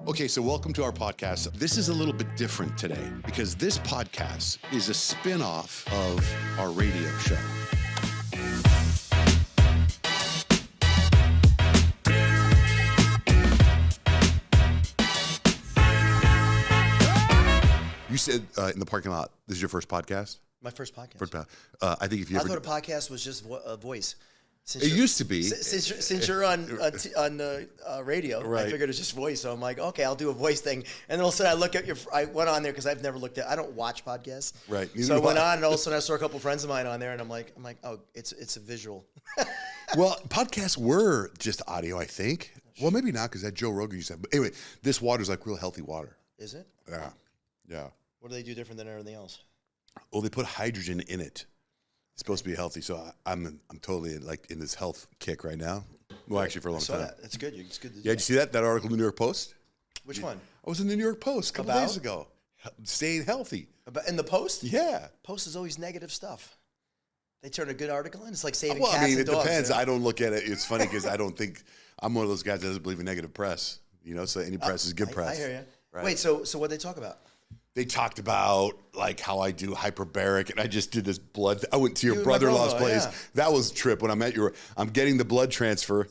Okay, so welcome to our podcast. This is a little bit different today because this podcast is a spin-off of our radio show. You said in the parking lot, this is your first podcast? My first podcast. I think if you I thought a podcast was just a voice. It used to be. Since you're on radio, right. I figured it's just voice. So I'm like, okay, I'll do a voice thing. And then all of a sudden I look at I went on there because I've never looked at, I don't watch podcasts. Right. So I went on and all of a sudden I saw a couple friends of mine on there and I'm like, oh, it's a visual. Well, podcasts were just audio, I think. Well, maybe not because that Joe Rogan used to have. But anyway, this water's like real healthy water. Is it? Yeah. Yeah. What do they do different than everything else? Well, they put hydrogen in it. It's supposed to be healthy, so I'm totally like in this health kick right now. Well, actually, for a long time. That's good. It's good. Yeah, did you see that article in the New York Post? Which one? I was in the New York Post a couple days ago. Staying healthy. In the Post? Yeah. Post is always negative stuff. They turn a good article in. It's like saving well, cats and dogs. It depends. I don't look at it. It's funny because I don't think I'm one of those guys that doesn't believe in negative press. You know, so any press is good press. I hear you. Right? Wait, so what they talk about? They talked about like how I do hyperbaric, and I just did this blood. I went to your brother-in-law's place. Yeah. That was a trip when I'm getting the blood transfer,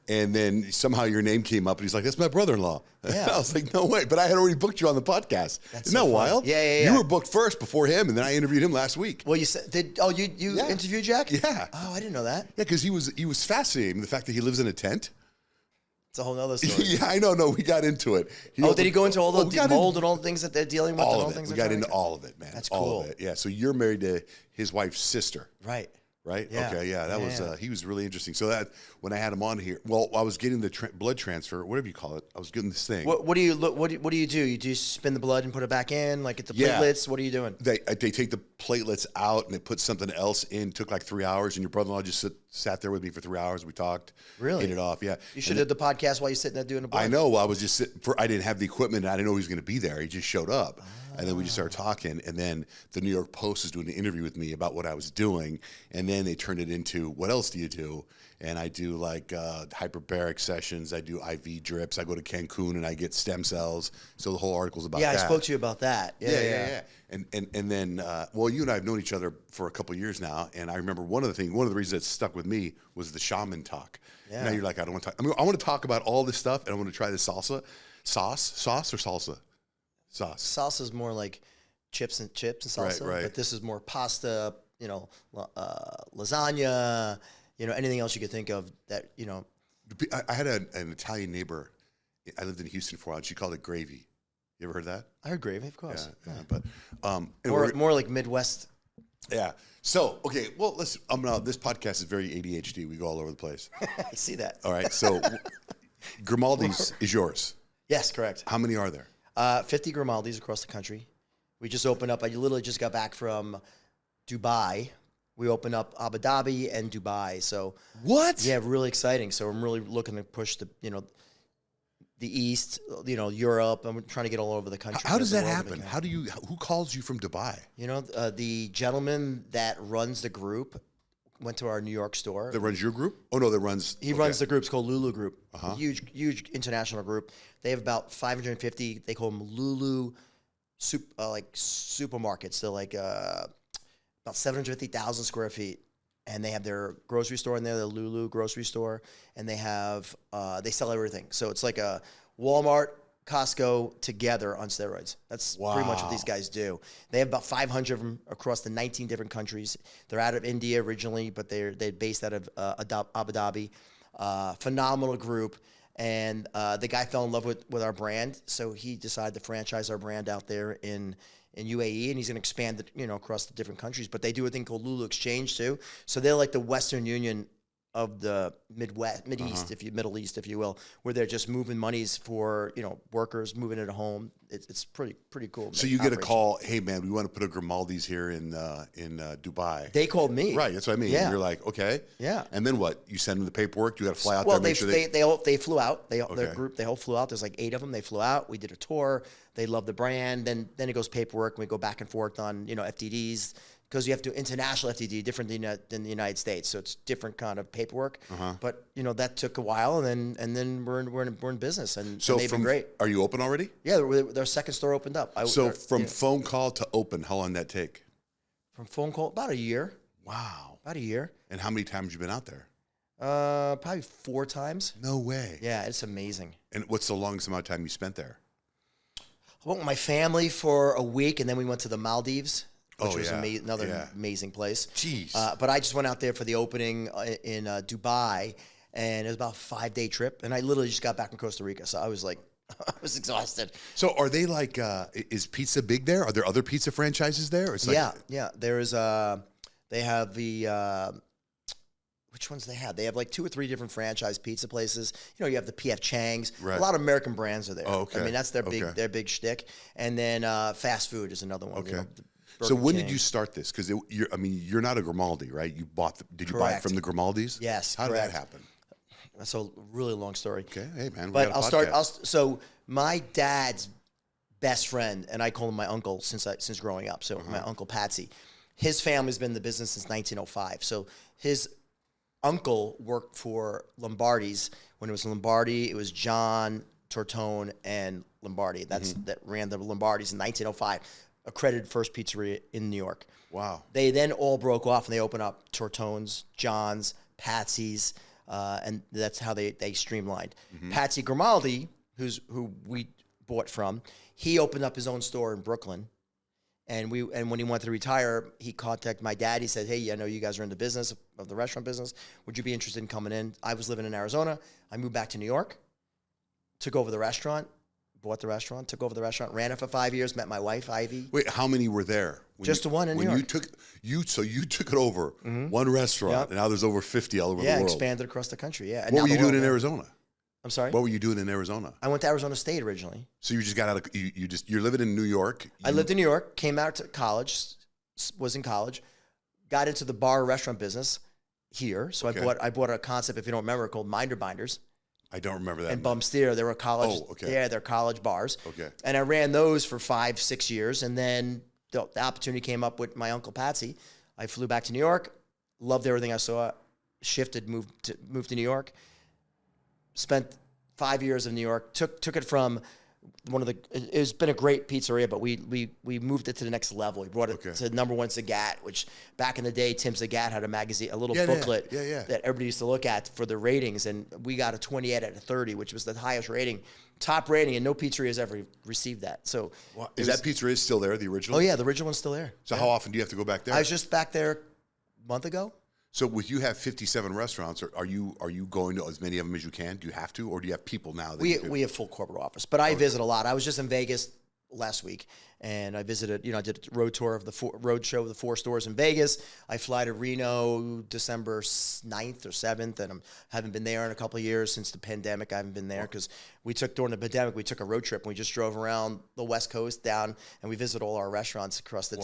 and then somehow your name came up, and he's like, "That's my brother-in-law." Yeah. I was like, "No way!" But I had already booked you on the podcast. Isn't that wild? Yeah. You were booked first before him, and then I interviewed him last week. Well, you said you interviewed Jack? Yeah. Oh, I didn't know that. Yeah, because he was fascinating. The fact that he lives in a tent. It's a whole other story. Yeah, I know. No, we got into it. Did he go into all the mold and all the things that they're dealing with? All of it. We got into all of it, man. That's all cool. of it. Yeah. So you're married to his wife's sister. Right. Right? Yeah. Okay, yeah. That was, he was really interesting. So that, when I had him on here, well, I was getting the blood transfer, whatever you call it. I was getting this thing. What do you do? You do spin the blood and put it back in? Like get the platelets? What are you doing? They take the platelets out and they put something else in. It took like 3 hours, and your brother-in-law just sat there with me for 3 hours. We talked. Really? Ate it off, yeah. You should have the podcast while you're sitting there doing the blood. I know. I was just sitting I didn't have the equipment, and I didn't know he was going to be there. He just showed up. And then we just started talking, and then the New York Post was doing an interview with me about what I was doing, and then they turned it into, what else do you do? And I do like hyperbaric sessions. I do IV drips. I go to Cancun, and I get stem cells. So the whole article's about that. Yeah, I spoke to you about that. Yeah. And then, well, you and I have known each other for a couple of years now, and I remember one of the reasons that stuck with me was the shaman talk. Yeah. Now you're like, I don't want to talk. I mean, I want to talk about all this stuff, and I want to try the sauce or salsa? Sauce. Salsa is more like chips and salsa, right. But this is more pasta, lasagna, anything else you could think of that, I had an Italian neighbor. I lived in Houston for a while, and she called it gravy. You ever heard that? I heard gravy, of course. Yeah. But more like Midwest. Yeah. So, okay, well, this podcast is very ADHD. We go all over the place. I see that. All right, so Grimaldi's is yours. Yes, correct. How many are there? 50 Grimaldis across the country. We just opened up. I literally just got back from Dubai. We opened up Abu Dhabi and Dubai. So what? Yeah, really exciting. So I'm really looking to push the East, Europe. I'm trying to get all over the country. How does that happen? Who calls you from Dubai? The gentleman that runs the group went to our New York store. That runs your group? Oh no, runs the group. It's called Lulu Group. Huge international group. They have about 550. They call them Lulu supermarkets. They're like about 750,000 square feet, and they have their grocery store in there, the Lulu grocery store, and they have they sell everything. So it's like a Walmart, Costco together on steroids. That's pretty much what these guys do. They have about 500 of them across the 19 different countries. They're out of India originally, but they're based out of Abu Dhabi. Phenomenal group. And the guy fell in love with our brand, so he decided to franchise our brand out there in UAE, and he's going to expand it, across the different countries. But they do a thing called Lulu Exchange too. So they're like the Western Union of the Middle East, if you will, where they're just moving monies for workers moving it home. It's pretty cool. So you get a call, hey man, we want to put a Grimaldi's here in Dubai. They called me. Right, that's what I mean. Yeah. You're like, okay. Yeah. And then what? You send them the paperwork. You got to fly out there. Well, they flew out. Their group, they all flew out. There's like 8 of them. They flew out. We did a tour. They love the brand. Then it goes paperwork. And we go back and forth on FTDs. because you have to do international FTD, different than the United States. So it's different kind of paperwork. But that took a while, and then we're in business, and they've been great. Are you open already? Yeah, their second store opened up. From phone call to open, how long did that take? From phone call, about a year. Wow. About a year. And how many times have you been out there? Probably 4 times. No way. Yeah, it's amazing. And what's the longest amount of time you spent there? I went with my family for a week, and then we went to the Maldives, which was another amazing place. Jeez. But I just went out there for the opening in Dubai, and it was about a 5-day trip, and I literally just got back from Costa Rica, so I was like, I was exhausted. So are they like, is pizza big there? Are there other pizza franchises there? It's like, yeah. There's, they have the, which ones they have? They have like 2 or 3 different franchise pizza places. You have the P.F. Chang's. Right. A lot of American brands are there. Oh, okay. I mean, that's their big shtick. And then fast food is another one. Okay. So when did you start this? Because you're not a Grimaldi, right? You bought did you buy it from the Grimaldis? Yes. How did that happen? That's a really long story. Okay, hey man. But I'll start. So my dad's best friend, and I call him my uncle since growing up. So my uncle Patsy, his family's been in the business since 1905. So his uncle worked for Lombardi's. When it was Lombardi, it was John Tortone and Lombardi. That ran the Lombardi's in 1905. Accredited first pizzeria in New York. Wow. They then all broke off and they opened up Tortone's, John's, Patsy's, and that's how they streamlined. Patsy Grimaldi, who we bought from, he opened up his own store in Brooklyn. And when he wanted to retire, he contacted my dad. He said, "Hey, I know you guys are in the business of the restaurant business. Would you be interested in coming in?" I was living in Arizona. I moved back to New York, took over the restaurant, bought the restaurant, took over the restaurant, ran it for 5 years, met my wife, Ivy. Wait, how many were there? Just the one in New York. So you took it over, one restaurant, and now there's over 50 all over the world. Yeah, expanded across the country, yeah. And what were you doing in Arizona? I'm sorry? What were you doing in Arizona? I went to Arizona State originally. So you just got out of, you're living in New York? I lived in New York, came out to college, was in college, got into the bar restaurant business here. So I bought a concept, if you don't remember, called Minder Binders. I don't remember that. And Bumsteer, they were college. Oh, okay. Yeah, they're college bars. Okay. And I ran those for 5-6 years, and then the opportunity came up with my uncle Patsy. I flew back to New York, loved everything I saw, shifted, moved to New York, spent 5 years in New York, took it from it's been a great pizzeria, but we moved it to the next level. We brought it to #1 Zagat, which back in the day, Tim Zagat had a magazine, a little booklet that everybody used to look at for the ratings, and we got a 28 out of 30, which was the highest rating, top rating, and no pizzeria has ever received that. So is that pizzeria still there, the original? Oh yeah, the original one's still there. So how often do you have to go back there? I was just back there a month ago. So with you have 57 restaurants, are you going to as many of them as you can? Do you have to, or do you have people now? We have full corporate office, but I visit a lot. I was just in Vegas last week, and I visited. I did a road tour of the road show of the 4 stores in Vegas. I fly to Reno December 9th or 7th, and I haven't been there in a couple of years since the pandemic. I haven't been there because during the pandemic we took a road trip and we just drove around the West Coast down, and we visited all our restaurants across the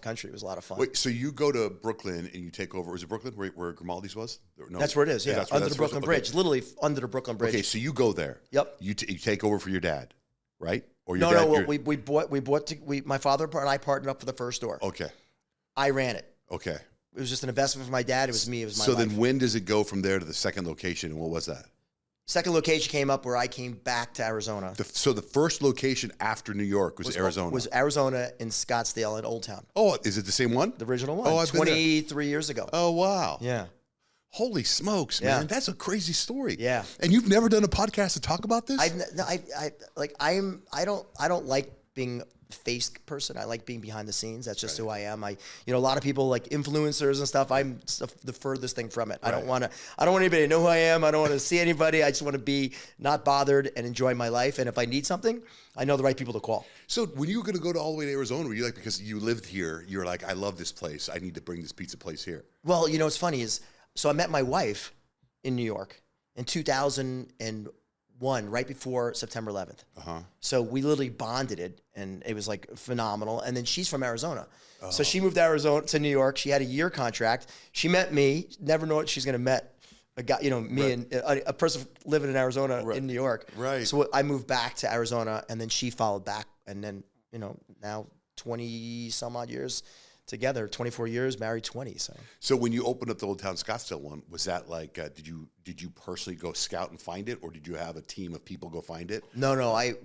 country. It was a lot of fun. Wait, so you go to Brooklyn and you take over? Is it Brooklyn where Grimaldi's was? No? That's where it is. Yeah, under the Brooklyn Bridge, literally under the Brooklyn Bridge. Okay, so you go there. Yep. You take over for your dad, right? Or your dad, no. My father and I partnered up for the first store. Okay. I ran it. Okay. It was just an investment for my dad. It was me. It was my life. So then when does it go from there to the second location, and what was that? Second location came up where I came back to Arizona. So the first location after New York was Arizona? Was Arizona in Scottsdale in Old Town. Oh, is it the same one? The original one. Oh, I've 23 years ago. Oh, wow. Yeah. Holy smokes, man! That's a crazy story. Yeah. And you've never done a podcast to talk about this? I don't like being a face person. I like being behind the scenes. That's just who I am. A lot of people like influencers and stuff. I'm the furthest thing from it. Right. I don't want anybody to know who I am. I don't want to see anybody. I just want to be not bothered and enjoy my life. And if I need something, I know the right people to call. So when you were going to go all the way to Arizona, were you like, because you lived here, you're like, I love this place. I need to bring this pizza place here. Well, what's funny is, so I met my wife in New York in 2001, right before September 11th. So we literally bonded it, and it was like phenomenal. And then she's from Arizona. So she moved to New York. She had a year contract. She met me, never know what she's going to met a guy, me and a person living in Arizona in New York. Right. So I moved back to Arizona, and then she followed back. And then, now 20 some odd years, together, 24 years, married 20. So when you opened up the Old Town Scottsdale one, was that like, did you personally go scout and find it, or did you have a team of people go find it? No,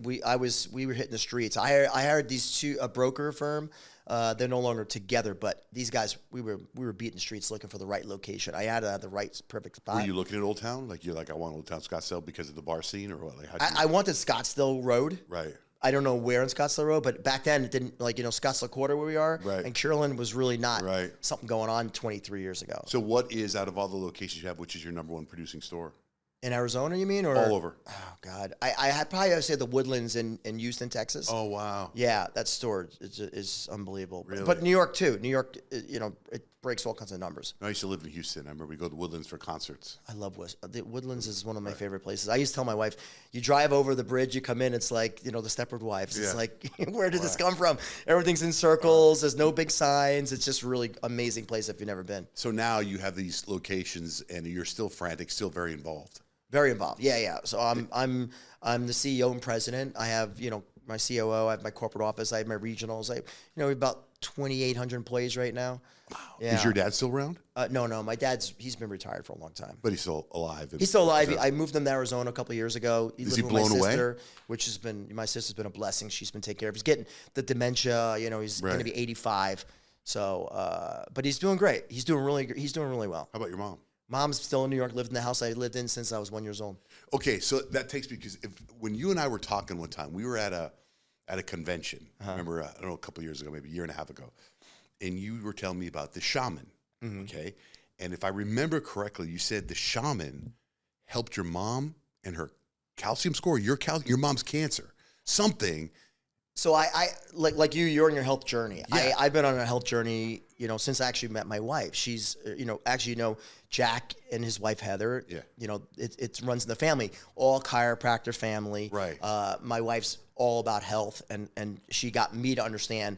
we were hitting the streets. I hired these two, a broker firm. They're no longer together, but these guys, we were beating the streets looking for the right location. I had to have the right perfect spot. Were you looking at Old Town? Like you're like, I want Old Town Scottsdale because of the bar scene, or what? Like, I wanted Scottsdale Road. Right. I don't know where in Scottsdale Road, but back then it didn't, like, Scottsdale Quarter where we are. Right. And Kierland was really not right. something going on 23 years ago. So what is, out of all the locations you have, which is your number one producing store? In Arizona, you mean? Or all over? Oh, God. I probably have to say the Woodlands in Houston, Texas. Oh, wow. Yeah, that store is unbelievable. Really? But New York, too. New York, it breaks all kinds of numbers. I used to live in Houston. I remember we go to Woodlands for concerts. I love the Woodlands is one of my favorite places. I used to tell my wife, you drive over the bridge, you come in, it's like, the Stepford Wives. Yeah. It's like, where did this come from? Everything's in circles. There's no big signs. It's just really amazing place if you've never been. So now you have these locations and you're still frantic, still very involved. Very involved. Yeah. So I'm the CEO and president. I have, my COO, I have my corporate office, I have my regionals. We have about 2,800 employees right now. Wow. Yeah. Is your dad still around? No. My he's been retired for a long time. But he's still alive. He's still alive. I moved him to Arizona a couple of years ago. Is he blown away? Which my sister's been a blessing. She's been taking care of. He's getting the dementia. He's going to be 85. So, but he's doing great. He's doing really well. How about your mom? Mom's still in New York, lived in the house I lived in since I was 1 year old. Okay, so that takes me, because when you and I were talking one time, we were at a convention. I remember, I don't know, a couple of years ago, maybe a year and a half ago, and you were telling me about the Shaman, okay? And if I remember correctly, you said the Shaman helped your mom and her calcium score, your mom's cancer, something. So I like you're on your health journey. Yeah. I've been on a health journey, since I actually met my wife. She's, Jack and his wife Heather. Yeah. It runs in the family, all chiropractor family. Right. My wife's all about health, and she got me to understand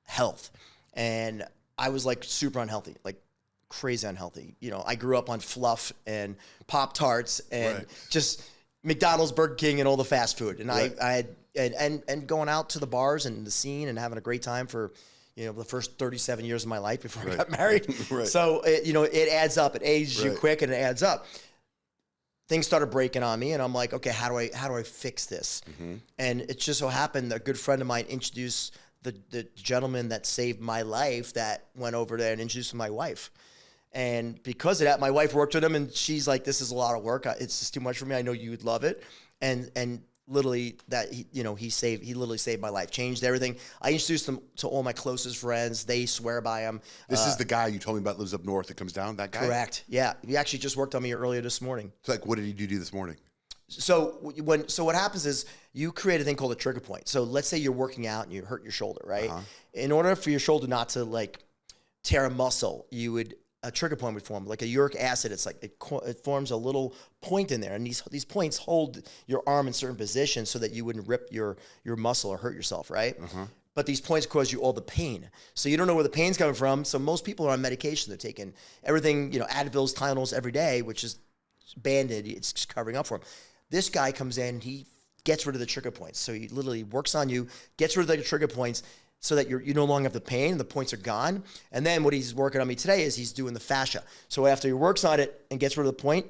health, and I was like super unhealthy, like crazy unhealthy. I grew up on fluff and Pop-Tarts and just McDonald's, Burger King, and all the fast food, and I had. And going out to the bars and the scene and having a great time for, the first 37 years of my life before I got married. So, it adds up. It ages you quick and it adds up. Things started breaking on me and I'm like, okay, how do I fix this? And it just so happened that a good friend of mine introduced the gentleman that saved my life, that went over there and introduced my wife. And because of that, my wife worked with him and she's like, this is a lot of work. It's just too much for me. I know you would love it. And literally that he literally saved my life, changed everything. I introduced him to all my closest friends. They swear by him. This is the guy you told me about, lives up north, that comes down, that guy? Correct. Yeah. He actually just worked on me earlier this morning. So like, what did he do this morning? So what happens is you create a thing called a trigger point. So let's say you're working out and you hurt your shoulder, right? In order for your shoulder not to like tear a muscle, a trigger point would form, like a uric acid. It's like it forms a little point in there, and these points hold your arm in certain positions so that you wouldn't rip your muscle or hurt yourself, right? But these points cause you all the pain, so you don't know where the pain's coming from. So most people are on medication; they're taking everything, Advils, Tylenols every day, which is banded. It's just covering up for them. This guy comes in, he gets rid of the trigger points. So he literally works on you, gets rid of the trigger points, so that you no longer have the pain, the points are gone. And then what he's working on me today is he's doing the fascia. So after he works on it and gets rid of the point,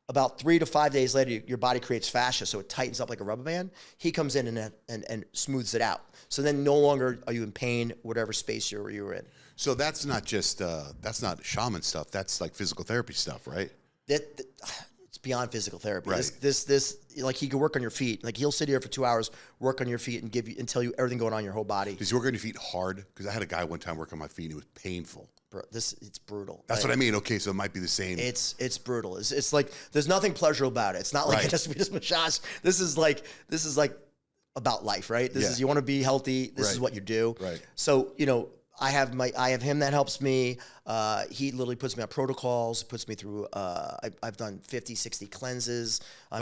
about 3 to 5 days later, your body creates fascia, so it tightens up like a rubber band. He comes in and smooths it out. So then no longer are you in pain, whatever space you were in. So that's not just, that's not shaman stuff. That's like physical therapy stuff, right? It's beyond physical therapy. Right. This, like he can work on your feet. Like he'll sit here for 2 hours, work on your feet, and tell you everything going on in your whole body. Does he work on your feet hard? Because I had a guy one time work on my feet and it was painful. Bro, it's brutal. That's what I mean. Okay, so it might be the same. It's brutal. It's like there's nothing pleasurable about it. It's not like just massage. This is like about life, right? This is, you want to be healthy. This is what you do. Right. So I have him that helps me. He literally puts me on protocols, puts me through, I've done 50, 60 cleanses. Talk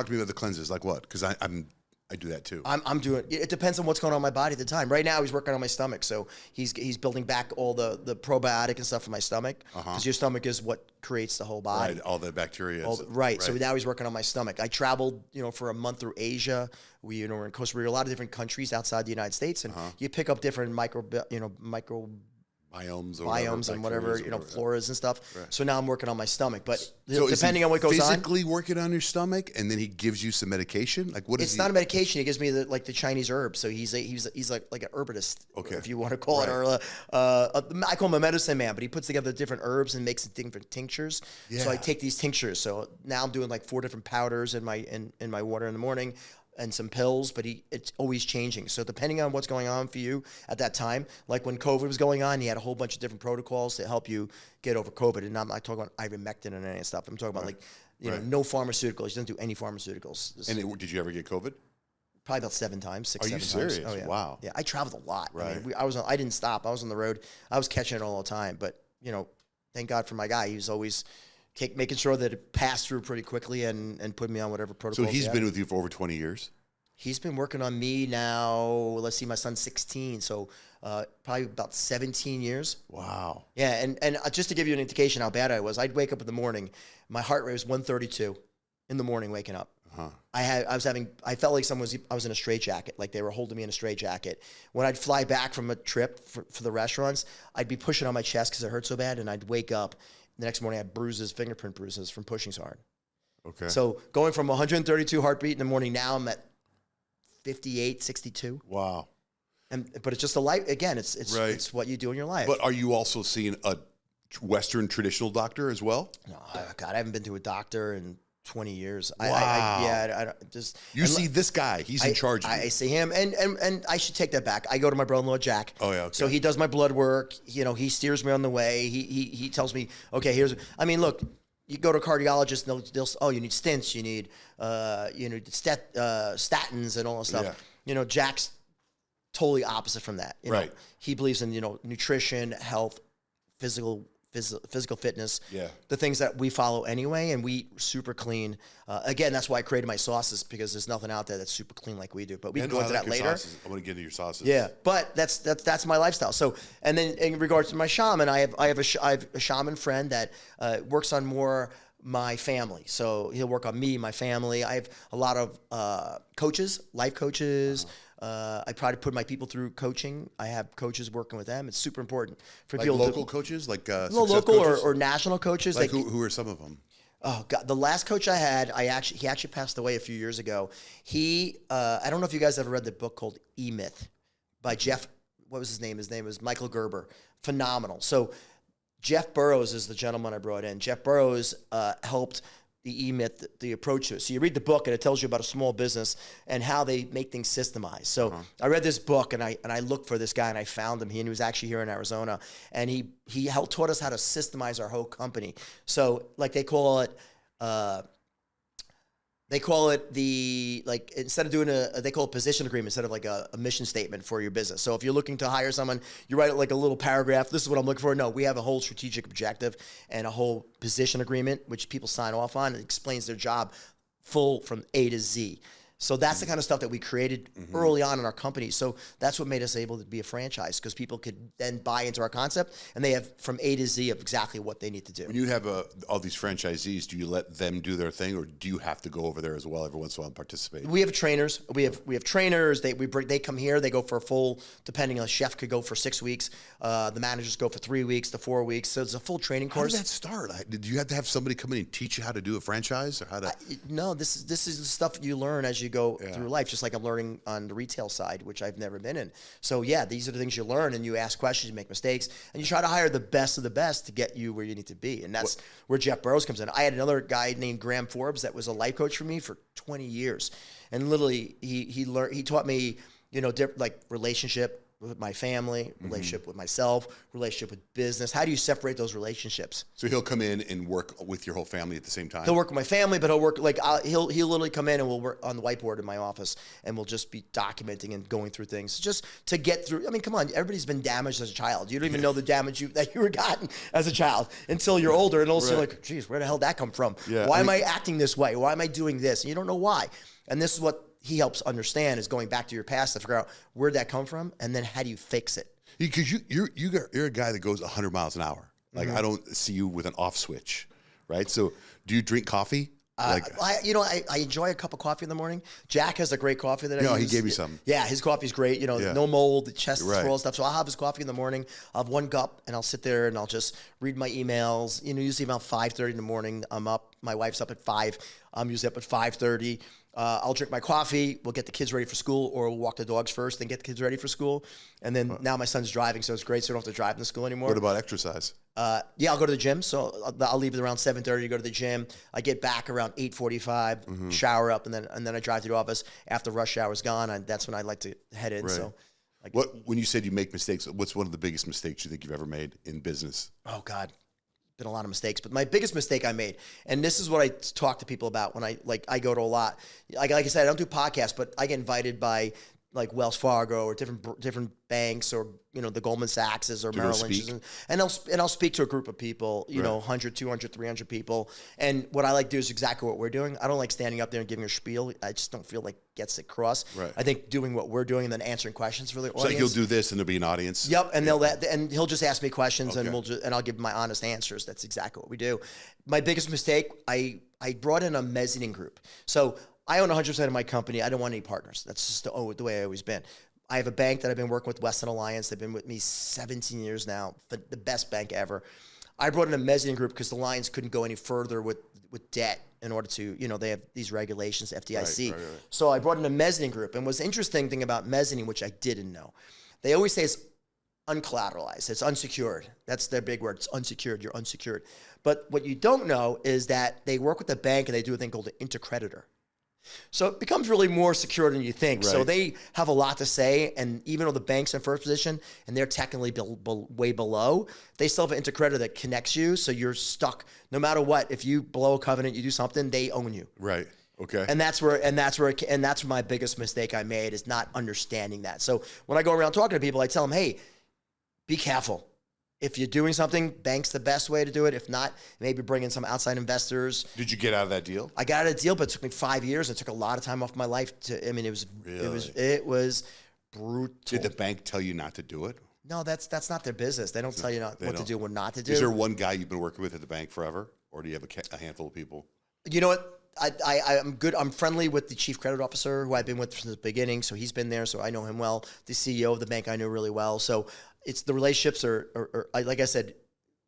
to me about the cleanses. Like what? Because I do that too. I'm doing, it depends on what's going on in my body at the time. Right now he's working on my stomach. So he's building back all the probiotic and stuff in my stomach. Because your stomach is what creates the whole body. Right, all the bacteria. Right. So now he's working on my stomach. I traveled, for a month through Asia. We, we're in Costa Rica, a lot of different countries outside the United States, and you pick up different microbiome biomes and whatever, floras and stuff. Right. So now I'm working on my stomach. But So depending on what goes on. physically working on your stomach, and then he gives you some medication? Like, what is It's not a medication. He gives me the Chinese herbs. So he's like an herbalist, if you want to call it. Or I call him a medicine man, but he puts together different herbs and makes different tinctures. Yeah. So I take these tinctures. So now I'm doing like 4 different powders in my water in the morning, and some pills, but it's always changing. So depending on what's going on for you at that time, like when COVID was going on, he had a whole bunch of different protocols to help you get over COVID. And I'm not talking about ivermectin and any stuff. I'm talking about no pharmaceuticals. He doesn't do any pharmaceuticals. And did you ever get COVID? Probably about 7 times, 6, 7 times. Are you serious? Oh, yeah. Wow. Yeah, I traveled a lot. Right. I didn't stop. I was on the road. I was catching it all the time. But, thank God for my guy. He was always making sure that it passed through pretty quickly and put me on whatever protocol. So he's been with you for over 20 years? He's been working on me now, let's see, my son's 16, so probably about 17 years. Wow. Yeah, and just to give you an indication how bad I was, I'd wake up in the morning, my heart rate was 132 in the morning waking up. Uh-huh. I felt like I was in a straitjacket, like they were holding me in a straitjacket. When I'd fly back from a trip for the restaurants, I'd be pushing on my chest because it hurt so bad, and I'd wake up. The next morning I had fingerprint bruises from pushing so hard. Okay. So going from 132 heartbeat in the morning, now I'm at 58, 62. Wow. But it's just a life. Again, it's what you do in your life. But are you also seeing a Western traditional doctor as well? No, God, I haven't been to a doctor in 20 years. Wow. I don't just. You see this guy, he's in charge of you. I see him, and I should take that back. I go to my brother-in-law, Jack. Oh, yeah, okay. So he does my blood work. He steers me on the way. He tells me, okay, look, you go to a cardiologist, and they'll you need stents, you need statins and all that stuff. Yeah. Jack's totally opposite from that. Right. He believes in nutrition, health, physical fitness. Yeah. The things that we follow anyway, and we eat super clean. Again, that's why I created my sauces, because there's nothing out there that's super clean like we do. But we can go into that later. I want to get into your sauces. Yeah, but that's my lifestyle. So, and then in regards to my shaman, I have a shaman friend that works on more my family. So he'll work on me, my family. I have a lot of coaches, life coaches. I try to put my people through coaching. I have coaches working with them. It's super important for people. Local coaches, like local coaches? Or national coaches. Like who are some of them? Oh God, the last coach I had, he actually passed away a few years ago. I don't know if you guys ever read the book called E-Myth by Jeff. What was his name? His name was Michael Gerber. Phenomenal. So Jeff Burrows is the gentleman I brought in. Jeff Burrows helped the E-Myth, the approach to it. So you read the book and it tells you about a small business and how they make things systemized. So I read this book and I looked for this guy and I found him. He was actually here in Arizona, and he taught us how to systemize our whole company. So like they call it instead of doing they call it position agreement instead of like a mission statement for your business. So if you're looking to hire someone, you write it like a little paragraph. This is what I'm looking for. No, we have a whole strategic objective and a whole position agreement, which people sign off on. It explains their job full from A to Z. So that's the kind of stuff that we created early on in our company. So that's what made us able to be a franchise, because people could then buy into our concept and they have from A to Z of exactly what they need to do. When you have all these franchisees, do you let them do their thing, or do you have to go over there as well every once in a while and participate? We have trainers. We have trainers. They come here. They go for a full, depending on a chef could go for 6 weeks. The managers go for 3 weeks to 4 weeks. So it's a full training course. How did that start? Did you have to have somebody come in and teach you how to do a franchise, or how to? No, this is the stuff you learn as you go through life, just like I'm learning on the retail side, which I've never been in. So yeah, these are the things you learn, and you ask questions, you make mistakes, and you try to hire the best of the best to get you where you need to be. And that's where Jeff Burrows comes in. I had another guy named Graham Forbes that was a life coach for me for 20 years. And literally he taught me, like relationship with my family, relationship with myself, relationship with business. How do you separate those relationships? So he'll come in and work with your whole family at the same time? He'll work with my family, but he'll work he'll literally come in and we'll work on the whiteboard in my office, and we'll just be documenting and going through things just to get through. I mean, come on, everybody's been damaged as a child. You don't even know the damage that you were gotten as a child until you're older, and also like, geez, where the hell did that come from? Yeah, why am I acting this way? Why am I doing this? And you don't know why. And this is what he helps understand, is going back to your past to figure out where'd that come from, and then how do you fix it? Because you're a guy that goes 100 miles an hour. Like I don't see you with an off switch, right? So do you drink coffee? I enjoy a cup of coffee in the morning. Jack has a great coffee that I use. No, he gave me some. Yeah, his coffee's great. No mold, the chest Right. swirl stuff. So I'll have his coffee in the morning. I'll have one cup, and I'll sit there and I'll just read my emails. Usually about 5:30 in the morning. I'm up. My wife's up at 5. I'm usually up at 5:30. I'll drink my coffee. We'll get the kids ready for school, or we'll walk the dogs first, then get the kids ready for school. And then now my son's driving, so it's great. So I don't have to drive him to school anymore. What about exercise? I'll go to the gym. So I'll leave it around 7:30 to go to the gym. I get back around 8:45, shower up, and then I drive to the office. After rush hour's gone, and that's when I like to head in. Right. So, When you said you make mistakes, what's one of the biggest mistakes you think you've ever made in business? oh God, been a lot of mistakes. But my biggest mistake I made, and this is what I talk to people about when I go to a lot. Like I said, I don't do podcasts, but I get invited by like Wells Fargo or different banks, or the Goldman Sachs's or Merrill Lynch's, and I'll speak to a group of people, 100, 200, 300 people. And what I like to do is exactly what we're doing. I don't like standing up there and giving a spiel. I just don't feel like gets it across. Right. I think doing what we're doing and then answering questions for the audience. So like you'll do this and there'll be an audience. Yep, and he'll just ask me questions, and I'll give my honest answers. That's exactly what we do. My biggest mistake, I brought in a mezzanine group. So I own 100% of my company. I don't want any partners. That's just the way I've always been. I have a bank that I've been working with, Western Alliance. They've been with me 17 years now, the best bank ever. I brought in a mezzanine group because the Alliance couldn't go any further with debt in order to, they have these regulations, FDIC. Right. So I brought in a mezzanine group. And what's the interesting thing about mezzanine, which I didn't know, they always say it's uncollateralized. It's unsecured. That's their big word. It's unsecured. You're unsecured. But what you don't know is that they work with the bank and they do a thing called an intercreditor. So it becomes really more secure than you think. Right. So they have a lot to say, and even though the bank's in first position and they're technically way below, they still have an intercreditor that connects you, so you're stuck. No matter what, if you blow a covenant, you do something, they own you. Right. Okay. And that's my biggest mistake I made, is not understanding that. So when I go around talking to people, I tell them, hey, be careful. If you're doing something, bank's the best way to do it. If not, maybe bring in some outside investors. Did you get out of that deal? I got out of the deal, but it took me 5 years. It took a lot of time off my life. It was brutal. Did the bank tell you not to do it? No, that's not their business. They don't tell you what to do or not to do. Is there one guy you've been working with at the bank forever, or do you have a handful of people? You know what? I'm good. I'm friendly with the chief credit officer, who I've been with from the beginning. So he's been there, so I know him well. The CEO of the bank I know really well. So it's the relationships are like I said,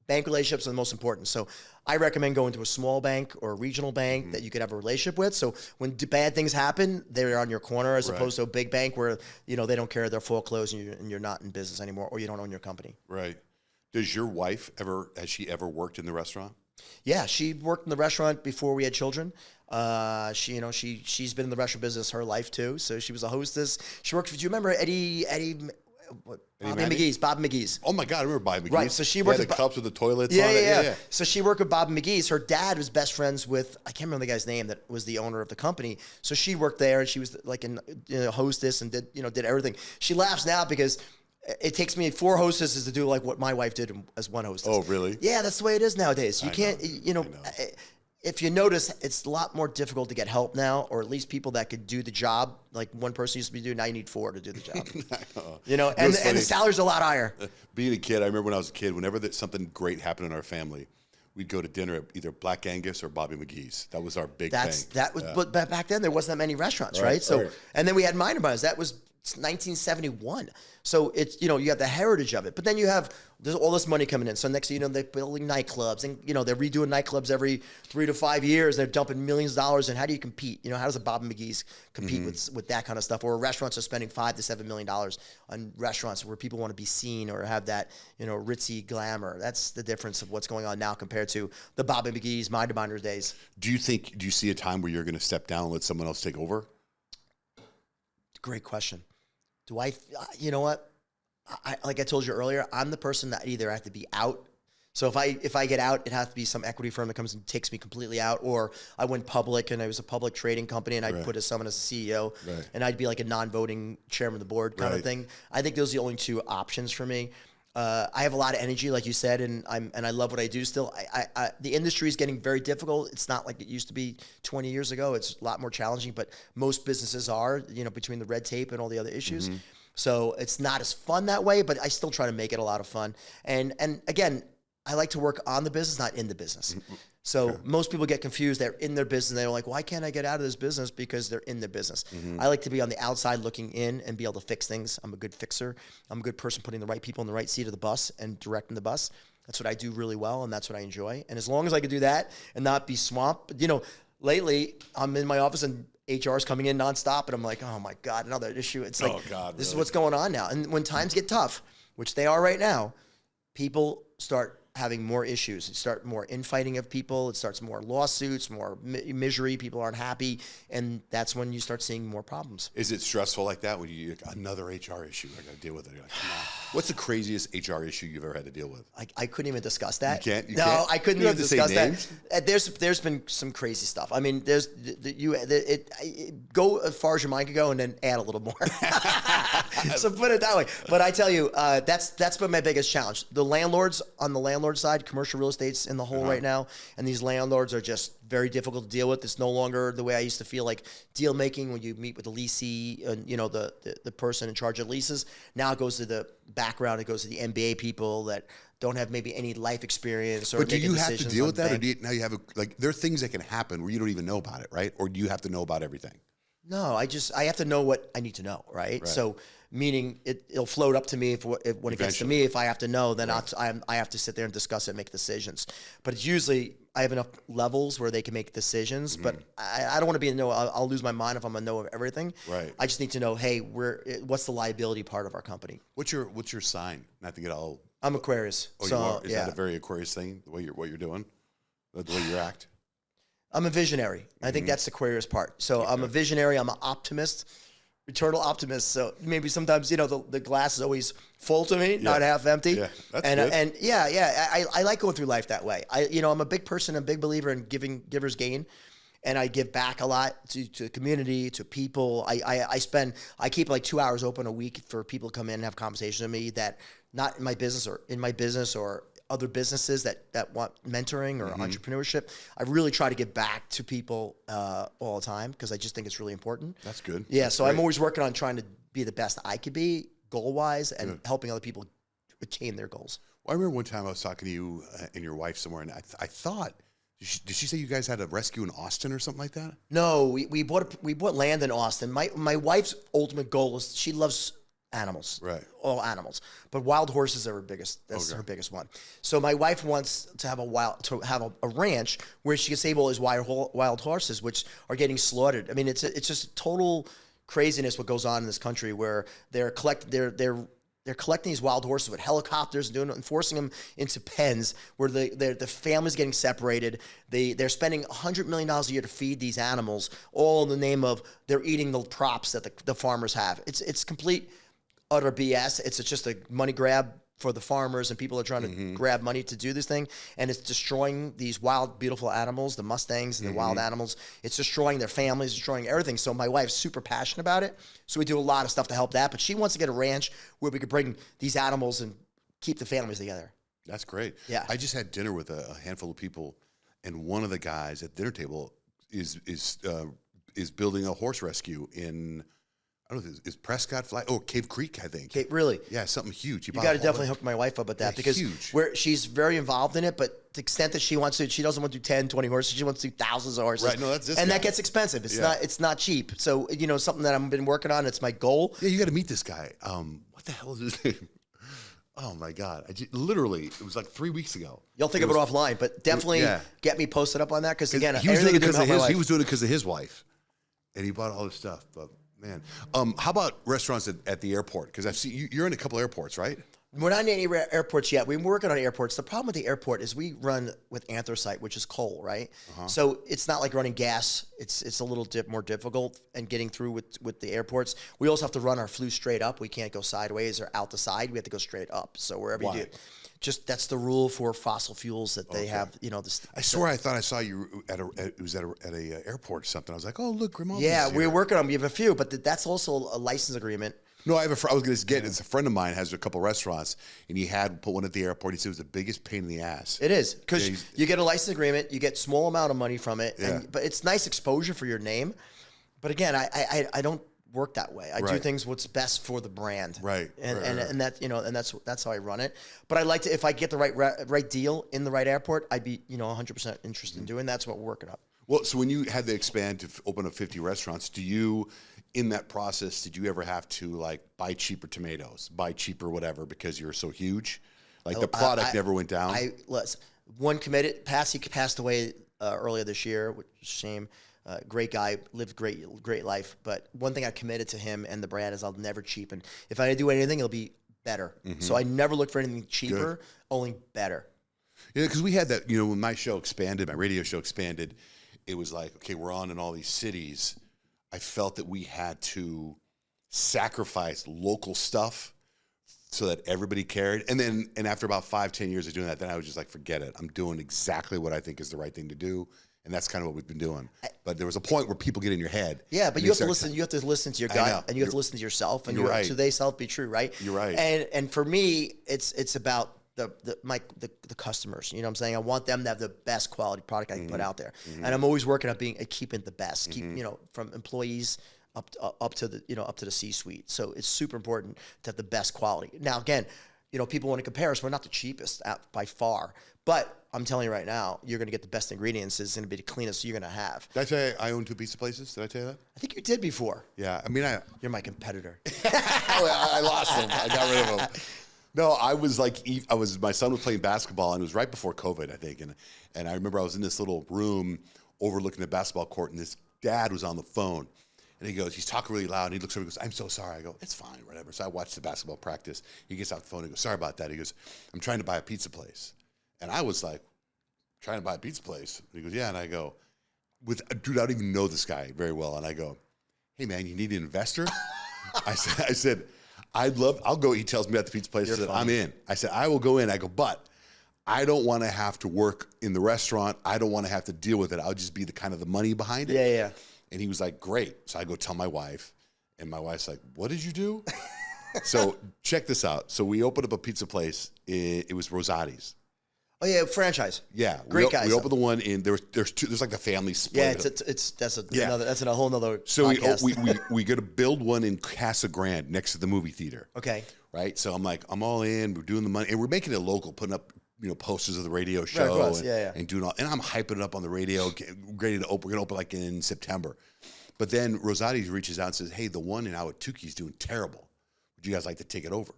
bank relationships are the most important. So I recommend going to a small bank or a regional bank that you could have a relationship with. So when bad things happen, they're on your corner, as opposed to a big bank where they don't care, they're foreclosed and you're not in business anymore, or you don't own your company. Right. Does your wife has she ever worked in the restaurant? Yeah, she worked in the restaurant before we had children. She's been in the restaurant business her life too. So she was a hostess. She worked. Do you remember Bobby McGee's? Oh my God, I remember Bobby McGee's. Right. So she worked with the cups with the toilets. Yeah. So she worked with Bobby McGee's. Her dad was best friends with, I can't remember the guy's name that was the owner of the company. So she worked there, and she was like a hostess and did everything. She laughs now because it takes me 4 hostesses to do like what my wife did as one hostess. Oh, really? Yeah, that's the way it is nowadays. You can't, if you notice, it's a lot more difficult to get help now, or at least people that could do the job. Like one person used to be doing, now you need 4 to do the job. And the salary's a lot higher. Being a kid, I remember when I was a kid, whenever something great happened in our family, we'd go to dinner at either Black Angus or Bobby McGee's. That was our big thing. But back then there wasn't that many restaurants, right? So, and then we had Minor Buns. That was 1971. So it's, you have the heritage of it, but then there's all this money coming in. So next thing you know, they're building nightclubs, and, they're redoing nightclubs every 3 to 5 years. They're dumping millions of dollars. And how do you compete? How does a Bob McGee's compete with that kind of stuff? Or restaurants are spending $5 to $7 million on restaurants where people want to be seen or have that, ritzy glamour. That's the difference of what's going on now compared to the Bob McGee's, Minders days. Do you see a time where you're going to step down and let someone else take over? Great question. You know what? Like I told you earlier, I'm the person that either have to be out. So if I get out, it has to be some equity firm that comes and takes me completely out, or I went public and I was a public trading company and I'd put someone as a CEO, and I'd be like a non-voting chairman of the board kind of thing. I think those are the only 2 options for me. I have a lot of energy, like you said, and I love what I do still. The industry is getting very difficult. It's not like it used to be 20 years ago. It's a lot more challenging, but most businesses are, between the red tape and all the other issues. So it's not as fun that way, but I still try to make it a lot of fun. And again, I like to work on the business, not in the business. So most people get confused. They're in their business. They're like, why can't I get out of this business? Because they're in their business. I like to be on the outside looking in and be able to fix things. I'm a good fixer. I'm a good person putting the right people in the right seat of the bus and directing the bus. That's what I do really well, and that's what I enjoy. And as long as I can do that and not be swamped, lately I'm in my office and HR is coming in nonstop, and I'm like, oh my God, another issue. It's like, this is what's going on now. And when times get tough, which they are right now, people start having more issues. It starts more infighting of people. It starts more lawsuits, more misery. People aren't happy. And that's when you start seeing more problems. Is it stressful like that when you another HR issue? I got to deal with it. You're like, come on. What's the craziest HR issue you've ever had to deal with? I couldn't even discuss that. You can't? No, I couldn't even discuss names? that. There's been some crazy stuff. I mean, go as far as your mind can go and then add a little more. So put it that way. But I tell you, that's been my biggest challenge. The landlords on the landlord side, commercial real estate's in the hole right now, and these landlords are just very difficult to deal with. It's no longer the way I used to feel like deal making when you meet with the leasee and the person in charge of leases. Now it goes to the background. It goes to the MBA people that don't have maybe any life experience or. But do you have to deal with that, or now you have there are things that can happen where you don't even know about it, right? Or do you have to know about everything? No, I have to know what I need to know, right? So meaning it'll float up to me when it gets to me. If I have to know, then I have to sit there and discuss it and make decisions. But it's usually I have enough levels where they can make decisions. But I don't want to be a no. I'll lose my mind if I'm a no of everything. Right. I just need to know, hey, what's the liability part of our company? What's your sign? Not to get all. I'm Aquarius. Oh, so, you are? Is that a very Aquarius thing? The way what you're doing, the way you act. I'm a visionary. I think that's the Aquarius part. So I'm a visionary. I'm an optimist, eternal optimist. So maybe sometimes, the glass is always full to me, not half empty. Yeah, that's good. And I like going through life that way. I'm a big person, a big believer in givers gain. And I give back a lot to the community, to people. I keep like 2 hours open a week for people to come in and have conversations with me that not in my business or other businesses that want mentoring or entrepreneurship. I really try to give back to people all the time because I just think it's really important. That's good. Yeah, That's so great. I'm always working on trying to be the best I could be goal-wise and helping other people attain their goals. Well, I remember one time I was talking to you and your wife somewhere, and I thought, did she say you guys had a rescue in Austin or something like that? No, we bought land in Austin. My wife's ultimate goal is she loves animals, right? All animals, but wild horses are her biggest. That's her biggest one. So my wife wants to have a ranch where she can save all these wild horses, which are getting slaughtered. I mean, it's just total craziness what goes on in this country where they're collecting these wild horses with helicopters and forcing them into pens where the family's getting separated. They're spending $100 million a year to feed these animals, all in the name of they're eating the crops that the farmers have. It's complete utter BS. It's just a money grab for the farmers, and people are trying to grab money to do this thing, and it's destroying these wild, beautiful animals, the Mustangs and the wild animals. It's destroying their families, destroying everything. So my wife's super passionate about it. So we do a lot of stuff to help that, but she wants to get a ranch where we could bring these animals and keep the families together. That's great. Yeah. I just had dinner with a handful of people, and one of the guys at the dinner table is building a horse rescue in. I don't know, is Prescott Fly? Oh, Cave Creek, I think. Really? Yeah, something huge. You got to definitely hook my wife up with that because she's very involved in it, but to the extent that she doesn't want to do 10, 20 horses. She wants to do thousands of horses. Right, no, that's this And guy. that gets expensive. It's not cheap. So, something that I've been working on, it's my goal. Yeah, you got to meet this guy. What the hell is his name? Oh my God! Literally, it was like 3 weeks ago. You'll think of it offline, but definitely get me posted up on that because again, he was doing it because of his wife, and he bought all this stuff. But man, how about restaurants at the airport? Because I've seen you're in a couple airports, right? We're not in any airports yet. We're working on airports. The problem with the airport is we run with anthracite, which is coal, right? So it's not like running gas. It's a little more difficult and getting through with the airports. We also have to run our flue straight up. We can't go sideways or out the side. We have to go straight up. So wherever you do it. Just that's the rule for fossil fuels that they have. I swear I thought I saw you at a airport or something. I was like, oh look, Grimaldi. Yeah, we're working on. We have a few, but that's also a license agreement. No, I was going to get. It's a friend of mine has a couple restaurants, and he had put one at the airport. He said it was the biggest pain in the ass. It is because you get a license agreement, you get small amount of money from it, but it's nice exposure for your name. But again, I don't work that way. I do things what's best for the brand. Right. And that, and that's how I run it. But I like to, if I get the right deal in the right airport, I'd be, 100% interested in doing. That's what we're working up. Well, so when you had to expand to open up 50 restaurants, in that process, did you ever have to like buy cheaper tomatoes, buy cheaper whatever because you're so huge? Like the product never went down? One committed, he passed away earlier this year, which is a shame. Great guy, lived great life. But one thing I committed to him and the brand is I'll never cheapen. If I do anything, it'll be better. So I never look for anything cheaper, only better. Yeah, because we had that, when my show expanded, my radio show expanded, it was like, okay, we're on in all these cities. I felt that we had to sacrifice local stuff so that everybody cared. And after about 5-10 years of doing that, then I was just like, forget it. I'm doing exactly what I think is the right thing to do. And that's kind of what we've been doing. But there was a point where people get in your head. Yeah, but you have to listen. You have to listen to your gut, and you have to listen to yourself, and to they self be true, right? You're right. And for me, it's about the customers. You know what I'm saying? I want them to have the best quality product I can put out there, and I'm always working on keeping the best. Keep from employees up to the C-suite. So it's super important to have the best quality. Now again, people want to compare us. We're not the cheapest by far, but I'm telling you right now, you're going to get the best ingredients. It's going to be the cleanest you're going to have. Did I tell you I own 2 pizza places? Did I tell you that? I think you did before. Yeah, You're my competitor. I lost them. I got rid of them. No, my son was playing basketball, and it was right before COVID, I think. And I remember I was in this little room overlooking the basketball court, and this dad was on the phone. And he's talking really loud, and he looks over and goes, I'm so sorry. I go, it's fine, whatever. So I watched the basketball practice. He gets off the phone and goes, sorry about that. He goes, I'm trying to buy a pizza place. And I was like, trying to buy a pizza place? And he goes, yeah. And I go, dude, I don't even know this guy very well. And I go, hey, man, you need an investor? I said, I'll go. He tells me at the pizza place. I said, I'm in. I said, I will go in. I go, but I don't want to have to work in the restaurant. I don't want to have to deal with it. I'll just be the money behind it. Yeah. And he was like, great. So I go tell my wife, and my wife's like, what did you do? So check this out. So we opened up a pizza place. It was Rosati's. Oh yeah, franchise. Yeah, great guys. We opened the one in there's two. There's like the family split. Yeah, that's a whole nother. So podcast. we got to build one in Casa Grande next to the movie theater. Okay. Right. So I'm all in. We're doing the money, and we're making it local, putting up posters of the radio show, and doing all. And I'm hyping it up on the radio, ready to open. We're gonna open like in September. But then Rosati's reaches out and says, "Hey, the one in Ahwatukee is doing terrible. Would you guys like to take it over?"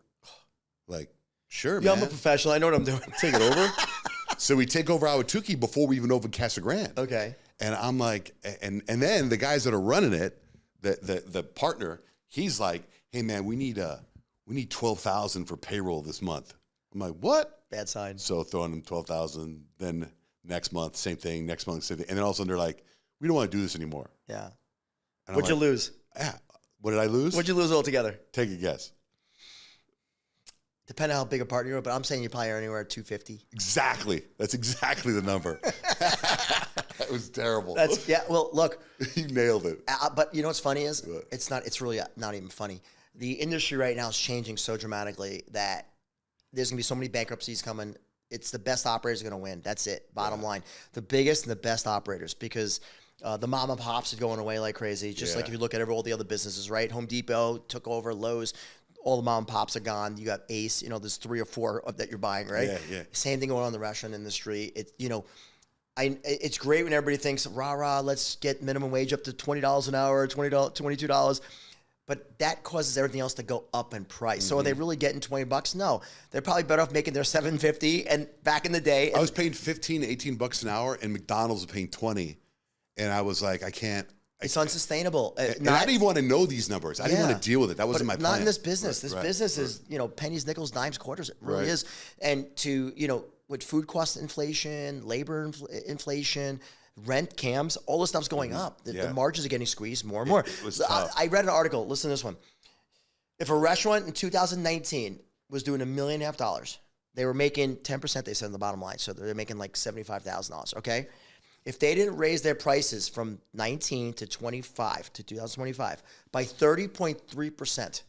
Like, sure, man. I'm a professional. I know what I'm doing. Take it over. So we take over Ahwatukee before we even open Casa Grande. Okay. And I'm like, and then the guys that are running it, the partner, he's like, hey man, we need $12,000 for payroll this month. I'm like, what? Bad sign. So throwing them $12,000. Then next month, same thing. Next month, same thing. And then all of a sudden they're like, we don't want to do this anymore. Yeah. And What'd you lose? Yeah. What did I lose? What'd you lose altogether? Take a guess. Depending on how big a partner you are, but I'm saying you probably are anywhere at 250. Exactly. That's exactly the number. That was terrible. Well, look. You nailed it. But you know what's funny is it's really not even funny. The industry right now is changing so dramatically that there's going to be so many bankruptcies coming. It's the best operators are going to win. That's it. Bottom line. The biggest and the best operators, because the mom and pops are going away like crazy. Just like if you look at all the other businesses, right? Home Depot took over, Lowe's. All the mom and pops are gone. You got Ace. There's 3 or 4 that you're buying, right? Yeah. Same thing going on in the restaurant industry. It's great when everybody thinks, rah, let's get minimum wage up to $20 an hour, $22. But that causes everything else to go up in price. So are they really getting $20? No. They're probably better off making their $7.50. And back in the day, I was paying $15, $18 an hour, and McDonald's was paying $20. And I was like, I can't. It's unsustainable. I didn't even want to know these numbers. I didn't want to deal with it. That wasn't my plan. Not in this business. This business is, pennies, nickels, dimes, quarters. It really is. And with food cost inflation, labor inflation, rent, cams, all this stuff's going up. The margins are getting squeezed more and more. It was tough. I read an article. Listen to this one. If a restaurant in 2019 was doing $1.5 million, they were making 10%, they said, in the bottom line. So they're making like $75,000, okay? If they didn't raise their prices from 19 to 25 to 2025 by 30.3%,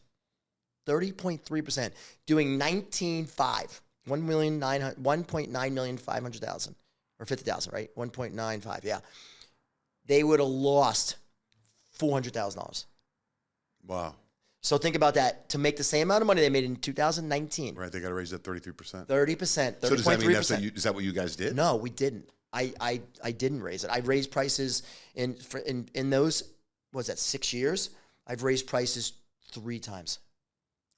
doing 19.5, 1,900,500,000 or 50,000, right? 1.95, yeah. They would have lost $400,000. Wow. So think about that. To make the same amount of money they made in 2019. Right. They got to raise that 33%. 30%. So does that mean is that what you guys did? No, we didn't. I didn't raise it. I raised prices in those, what was that, 6 years? I've raised prices 3 times.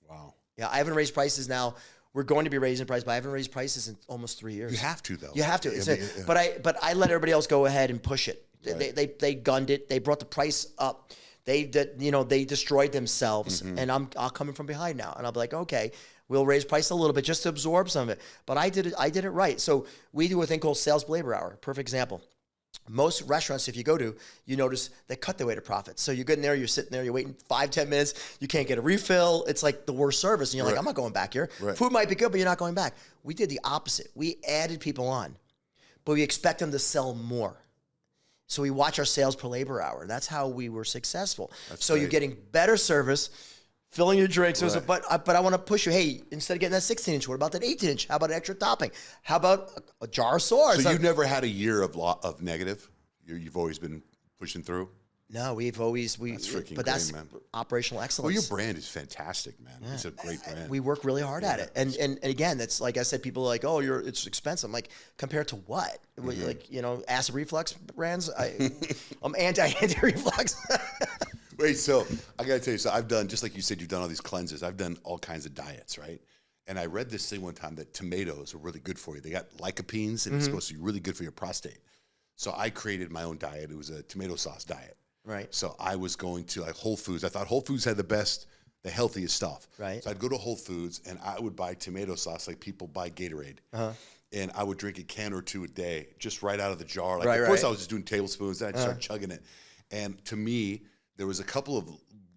Wow. Yeah, I haven't raised prices now. We're going to be raising prices, but I haven't raised prices in almost 3 years. You have to, though. You have to. But I let everybody else go ahead and push it. Right. They gunned it. They brought the price up. They destroyed themselves, and I'll come in from behind now, and I'll be like, okay, we'll raise price a little bit just to absorb some of it. But I did it right. So we do a thing called sales per labor hour. Perfect example. Most restaurants, if you go to, you notice they cut their way to profit. So you get in there, you're sitting there, you're waiting 5-10 minutes, you can't get a refill. It's like the worst service. And you're like, I'm not going back here. Right. Food might be good, but you're not going back. We did the opposite. We added people on, but we expect them to sell more. So we watch our sales per labor hour. That's how we were successful. So great. You're getting better service, filling your drinks. Right. But I want to push you. Hey, instead of getting that 16-inch, what about that 18-inch? How about an extra topping? How about a jar of sauce? So you've never had a year of negative? You've always been pushing through? No, that's freaking but that's great, man. Operational excellence. Well, your brand is fantastic, man. Yeah. It's a great brand. We work really hard at it, and again, that's like I said. People are like, "Oh, it's expensive." I'm like, compared to what? Like acid reflux brands. I'm anti-reflux. Wait, so I gotta tell you, so I've done, just like you said, you've done all these cleanses. I've done all kinds of diets, right? And I read this thing one time that tomatoes are really good for you. They got lycopenes, and it's supposed to be really good for your prostate. So I created my own diet. It was a tomato sauce diet. Right. So I was going to like Whole Foods. I thought Whole Foods had the healthiest stuff. Right. So I'd go to Whole Foods and I would buy tomato sauce like people buy Gatorade. And I would drink a can or 2 a day, just right out of the jar. Like, of course, I was just doing tablespoons. Then I'd start chugging it. And to me, there was a couple of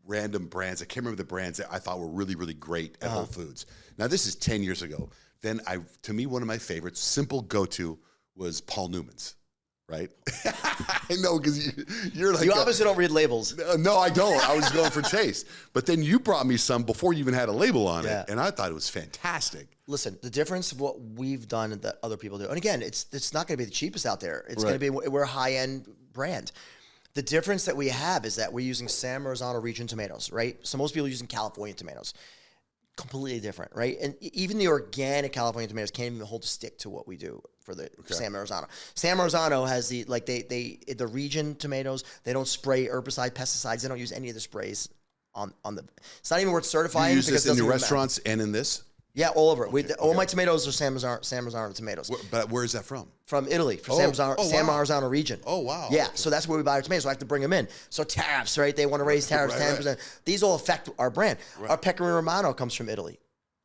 random brands. I can't remember the brands that I thought were really, really great at Whole Foods. Now, this is 10 years ago. Then to me, one of my favorites, simple go-to, was Paul Newman's. Right? I know, because you're like... You obviously don't read labels. No, I don't. I was going for taste. But then you brought me some before you even had a label on it, and I thought it was fantastic. Listen, the difference of what we've done and that other people do, and again, it's not going to be the cheapest out there. It's going to be, we're a high-end brand. The difference that we have is that we're using San Marzano region tomatoes, right? So most people are using California tomatoes. Completely different, right? And even the organic California tomatoes can't even hold a stick to what we do for the San Marzano. San Marzano has the region tomatoes. They don't spray herbicide, pesticides. They don't use any of the sprays on the. It's not even worth certifying. You use this in your restaurants and in this? Yeah, all over it. All my tomatoes are San Marzano tomatoes. But where is that from? From Italy, from San Marzano region. Oh, wow. Yeah, so that's where we buy our tomatoes. So I have to bring them in. So tariffs, right? They want to raise tariffs 10%. Right. These all affect our brand. Right. Our Pecorino Romano comes from Italy.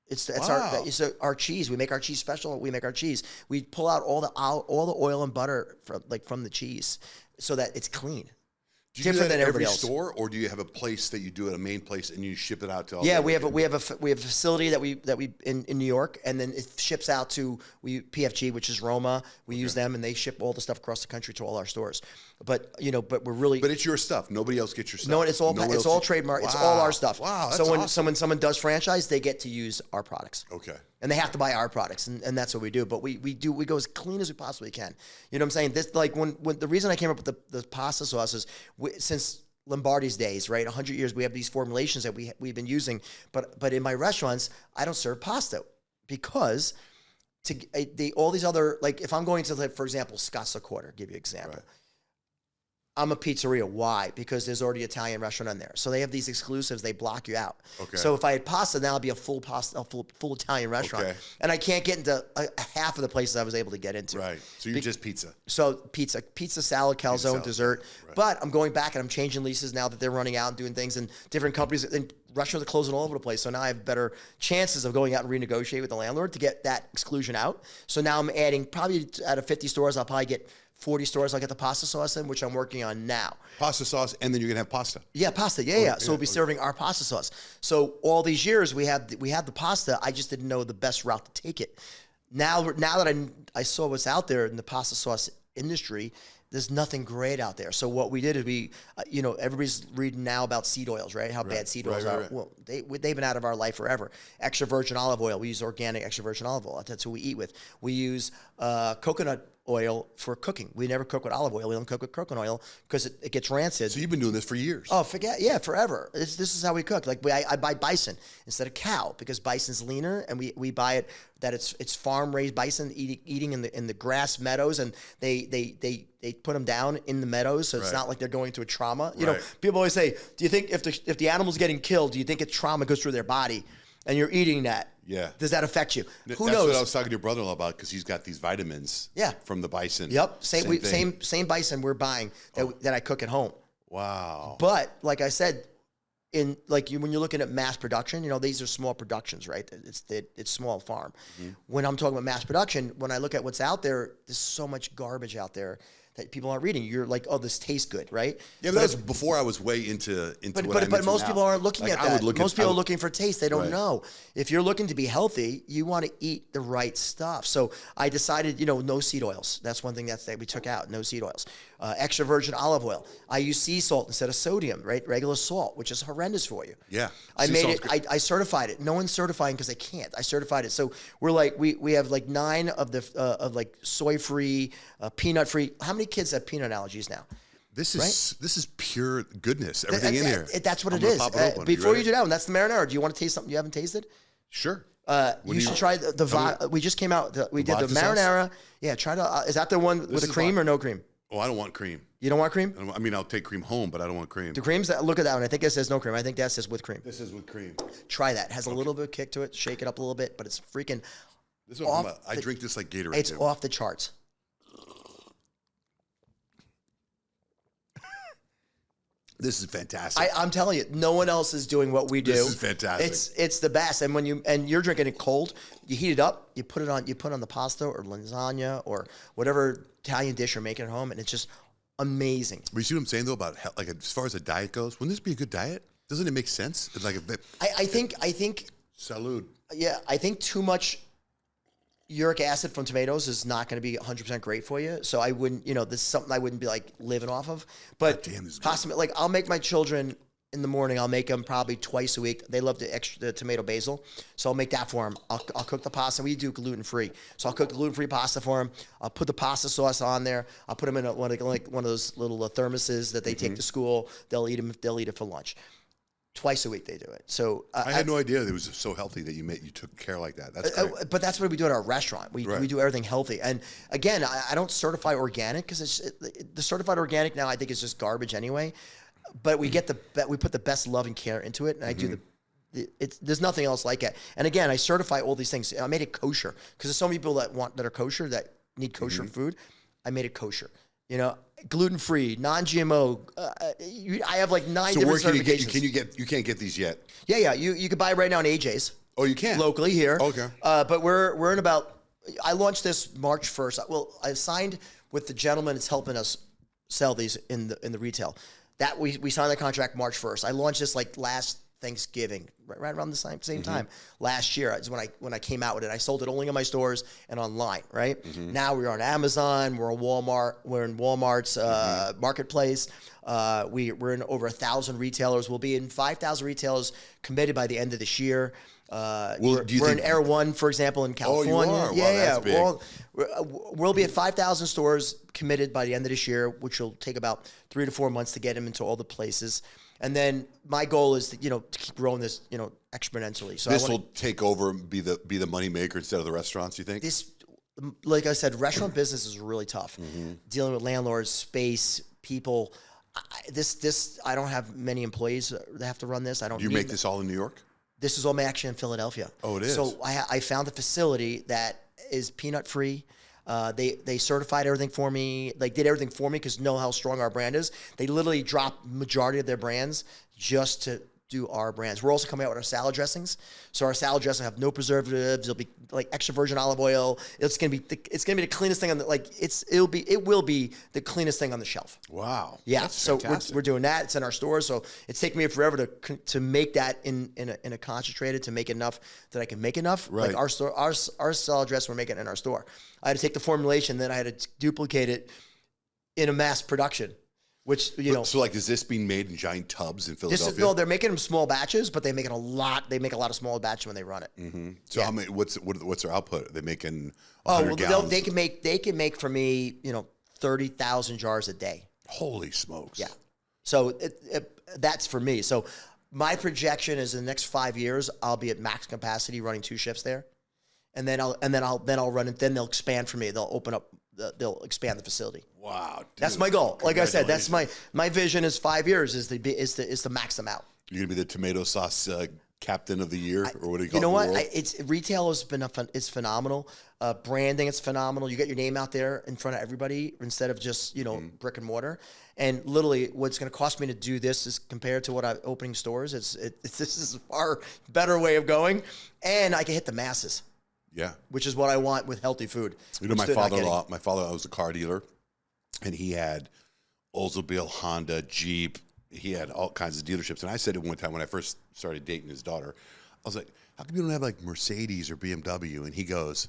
It's our cheese. We make our cheese special. We make our cheese. We pull out all the oil and butter from the cheese so that it's clean. Do you do that at every store, or do you have a place that you do at a main place and you ship it out to all? Yeah, we have a facility that we in New York, and then it ships out to PFG, which is Roma. We use them, and they ship all the stuff across the country to all our stores. But we're really. But it's your stuff. Nobody else gets your stuff. No, it's all trademark. Wow. It's all our stuff. Wow. So when someone does franchise, they get to use our products. Okay. And they have to buy our products, and that's what we do. But we go as clean as we possibly can. You know what I'm saying? This when the reason I came up with the pasta sauce is since Lombardi's days, right? 100 years, we have these formulations that we've been using. But in my restaurants, I don't serve pasta because all these other, like if I'm going to, for example, Scott's Quarter, give you an example. Right. I'm a pizzeria. Why? Because there's already an Italian restaurant in there. So they have these exclusives. They block you out. Okay. So if I had pasta, now it'd be a full Italian restaurant. Okay. And I can't get into half of the places I was able to get into. Right. So you're just pizza. So pizza, salad, calzone, dessert. Right. But I'm going back and I'm changing leases now that they're running out and doing things, and different companies and restaurants are closing all over the place. So now I have better chances of going out and renegotiate with the landlord to get that exclusion out. So now I'm adding, probably out of 50 stores, I'll probably get 40 stores. I'll get the pasta sauce in, which I'm working on now. Pasta sauce, and then you're gonna have pasta. Yeah, pasta. Yeah. So we'll be serving our pasta sauce. So all these years we had the pasta. I just didn't know the best route to take it. Now that I saw what's out there in the pasta sauce industry, there's nothing great out there. So what we did is everybody's reading now about seed oils, right? How bad seed oils are. Right. Well, they've been out of our life forever. Extra virgin olive oil. We use organic extra virgin olive oil. That's what we eat with. We use coconut oil for cooking. We never cook with olive oil. We don't cook with coconut oil because it gets rancid. So you've been doing this for years. Oh, forever. This is how we cook. Like I buy bison instead of cow because bison's leaner, and we buy it that it's farm raised bison eating in the grass meadows, and they put them down in the meadows, so it's not like they're going through a trauma. You know, people always say, do you think if the animal's getting killed, do you think trauma goes through their body, and you're eating that? Yeah. Does that affect you? Who knows? That's what I was talking to your brother-in-law about, because he's got these vitamins. From the bison. Yep. Same bison we're buying that I cook at home. Wow. But like I said, when you're looking at mass production, you know, these are small productions, right? It's small farm. When I'm talking about mass production, when I look at what's out there, there's so much garbage out there that people aren't reading. You're like, oh, this tastes good, right? Yeah, but that was before I was way into but most people aren't looking at that. Most people are looking for taste. They don't know. If you're looking to be healthy, you want to eat the right stuff. So I decided, no seed oils. That's one thing that we took out, no seed oils. Extra virgin olive oil. I use sea salt instead of sodium, right? Regular salt, which is horrendous for you. Yeah. I made it. I certified it. No one's certifying because they can't. I certified it. So we're like, we have like 9 of the soy-free, peanut-free. How many kids have peanut allergies now? This is pure goodness. Everything in here. That's what it is. Before you do that one, that's the marinara. Do you want to taste something you haven't tasted? Sure. You should try we just came out. We did the marinara. Sauce? Yeah, try to. Is that the one with the cream or no cream? Oh, I don't want cream. You don't want cream? I mean, I'll take cream home, but I don't want cream. The cream's look at that one. I think it says no cream. I think that says with cream. This is with cream. Try that. It has a little bit of kick to it. Shake it up a little bit, but it's freaking. This is what I drink this like Gatorade. It's off the charts. This is fantastic. I'm telling you, no one else is doing what we do. This is fantastic. It's the best. And you're drinking it cold, you heat it up, you put it on the pasta or lasagna or whatever Italian dish you're making at home, and it's just amazing. But you see what I'm saying though about like as far as a diet goes? Wouldn't this be a good diet? Doesn't it make sense? It's like I think. Salud. Yeah, I think too much uric acid from tomatoes is not going to be 100% great for you. So I wouldn't, this is something I wouldn't be like living off of. But pasta, like I'll make my children in the morning. I'll make them probably twice a week. They love the tomato basil, so I'll make that for them. I'll cook the pasta. We do gluten free, so I'll cook the gluten free pasta for them. I'll put the pasta sauce on there. I'll put them in one of those little thermoses that they take to school. They'll eat them. They'll eat it for lunch. Twice a week they do it. So I had no idea it was so healthy that you took care like that. That's great. But that's what we do at our restaurant. We do everything healthy. And again, I don't certify organic because the certified organic now I think is just garbage anyway. But we put the best love and care into it, and I do there's nothing else like it. And again, I certify all these things. I made it kosher because there's so many people that are kosher that need kosher food. I made it kosher. Gluten-free, non-GMO. I have like 9 different certifications. You can't get these yet? Yeah. You can buy it right now in AJ's. Oh, you can? Locally here. Okay. But we're in about, I launched this March 1st. Well, I signed with the gentleman that's helping us sell these in the retail. That we signed the contract March 1st. I launched this like last Thanksgiving, right around the same time last year is when I came out with it. I sold it only in my stores and online, right? Now we're on Amazon, we're on Walmart, we're in Walmart's marketplace. We're in over 1,000 retailers. We'll be in 5,000 retailers committed by the end of this year. We're in Air One, for example, in California. Oh, you are? Yeah, wow, that's big. We'll be at 5,000 stores committed by the end of this year, which will take about 3 to 4 months to get them into all the places. And then my goal is to keep growing this, exponentially. So this will take over and be the money maker instead of the restaurants, you think? This, like I said, restaurant business is really tough. Dealing with landlords, space, people. I don't have many employees that have to run this. I don't. Do you make this all in New York? This is all actually in Philadelphia. Oh, it is. So I found a facility that is peanut free. They certified everything for me. They did everything for me because know how strong our brand is. They literally dropped majority of their brands just to do our brands. We're also coming out with our salad dressings. So our salad dressing have no preservatives. It'll be like extra virgin olive oil. It's gonna be the cleanest thing on the it will be the cleanest thing on the shelf. Wow. Yeah. So we're doing that. It's in our stores. So it's taken me forever to make that in a concentrated to make enough that I can make enough. Right. Like our salad dress we're making in our store. I had to take the formulation, then I had to duplicate it in a mass production, which, you know. So like, is this being made in giant tubs in Philadelphia? No, they're making them small batches, but they make it a lot. They make a lot of small batches when they run it. Mm-hmm. So how many? What's their output? Are they making 100 well, gallons? they can make for me, 30,000 jars a day. Holy smokes! Yeah. So that's for me. So my projection is in the next 5 years, I'll be at max capacity running 2 shifts there, and then I'll run it. Then they'll expand for me. They'll open up. They'll expand the facility. Wow, dude. That's my goal. Like I said, that's my vision is 5 years is to max them out. You're gonna be the tomato sauce captain of the year, or what do you call it? You know what? Retail has been it's phenomenal. Branding, it's phenomenal. You get your name out there in front of everybody instead of just brick and mortar. And literally, what's going to cost me to do this is compared to what I'm opening stores. This is a far better way of going, and I can hit the masses. Yeah, which is what I want with healthy food. My father-in-law was a car dealer, and he had Oldsmobile, Honda, Jeep. He had all kinds of dealerships. And I said at one time when I first started dating his daughter, I was like, how come you don't have like Mercedes or BMW? And he goes,